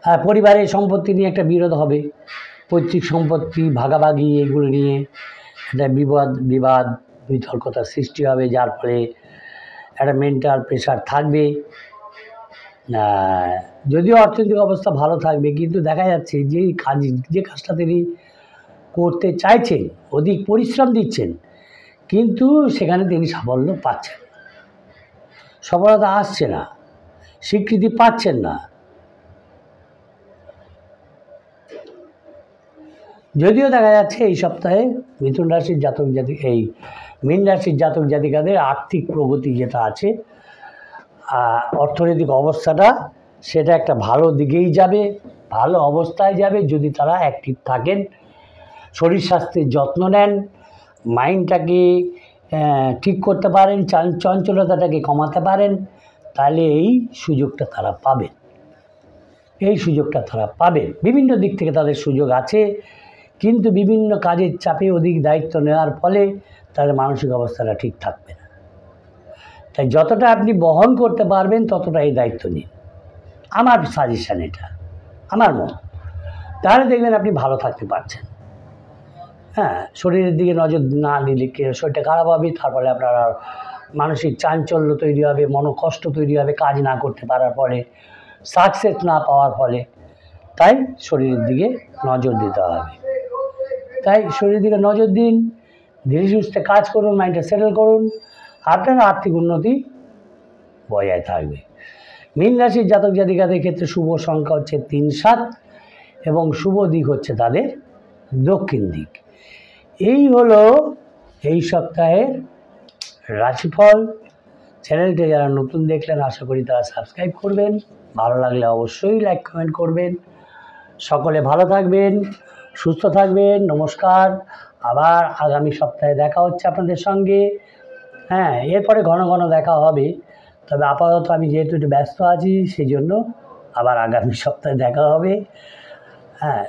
S1: আর পরিবারের সম্পত্তি নিয়ে একটা বিরোধ হবে, পৈতৃক সম্পত্তি ভাগাভাগি এগুলো নিয়ে একটা বিবাদ বিতর্কতার সৃষ্টি হবে, যার ফলে একটা মেন্টাল প্রেশার থাকবে। যদিও অর্থনৈতিক অবস্থা ভালো থাকবে, কিন্তু দেখা যাচ্ছে যে কাজটা তিনি করতে চাইছেন, অধিক পরিশ্রম দিচ্ছেন, কিন্তু সেখানে তিনি সাফল্য পাচ্ছেন, সফলতা আসছে না, স্বীকৃতি পাচ্ছেন না। যদিও দেখা যাচ্ছে এই সপ্তাহে মিথুন রাশির মীন রাশির জাতক জাতিকাদের আর্থিক প্রগতি যেটা আছে, অর্থনৈতিক অবস্থাটা সেটা একটা ভালো দিকেই যাবে, ভালো অবস্থায় যাবে যদি তারা অ্যাক্টিভ থাকেন, শরীর স্বাস্থ্যের যত্ন নেন, মাইন্ডটাকে ঠিক করতে পারেন, চঞ্চলতাটাকে কমাতে পারেন, তাহলে এই সুযোগটা তারা পাবেন। বিভিন্ন দিক থেকে তাদের সুযোগ আছে, কিন্তু বিভিন্ন কাজের চাপে অধিক দায়িত্ব নেওয়ার ফলে তাদের মানসিক অবস্থাটা ঠিক থাকবে না। তাই যতটা আপনি বহন করতে পারবেন ততটা এই দায়িত্ব নিন, আমার সাজেশান এটা, আমার মত, তাহলে দেখবেন আপনি ভালো থাকতে পারছেন। হ্যাঁ, শরীরের দিকে নজর না দিলে শরীরটা খারাপ হবে, তারপরে আপনার মানসিক চাঞ্চল্য তৈরি হবে, মনোকষ্ট তৈরি হবে কাজ না করতে পারার ফলে, সাকসেস না পাওয়ার ফলে। তাই শরীরের দিকে নজর দিতে হবে, তাই শরীরের দিকে নজর দিন, ধীরে সুস্থে কাজ করুন, মাইন্ডটা সেটেল করুন, আপনার আর্থিক উন্নতি বজায় থাকবে। মীন রাশির জাতক জাতিকাদের ক্ষেত্রে শুভ সংখ্যা হচ্ছে 3, 7 এবং শুভ দিক হচ্ছে তাদের দক্ষিণ দিক। এই হলো এই সপ্তাহের রাশিফল। চ্যানেলটি যারা নতুন দেখলেন আশা করি তারা সাবস্ক্রাইব করবেন, ভালো লাগলে অবশ্যই লাইক কমেন্ট করবেন। সকলে ভালো থাকবেন, সুস্থ থাকবেন। নমস্কার। আবার আগামী সপ্তাহে দেখা হচ্ছে আপনাদের সঙ্গে। হ্যাঁ, এরপরে ঘন ঘন দেখা হবে, তবে আপাতত আমি যেহেতু একটু ব্যস্ত আছি সেই জন্য আবার আগামী সপ্তাহে দেখা হবে। হ্যাঁ।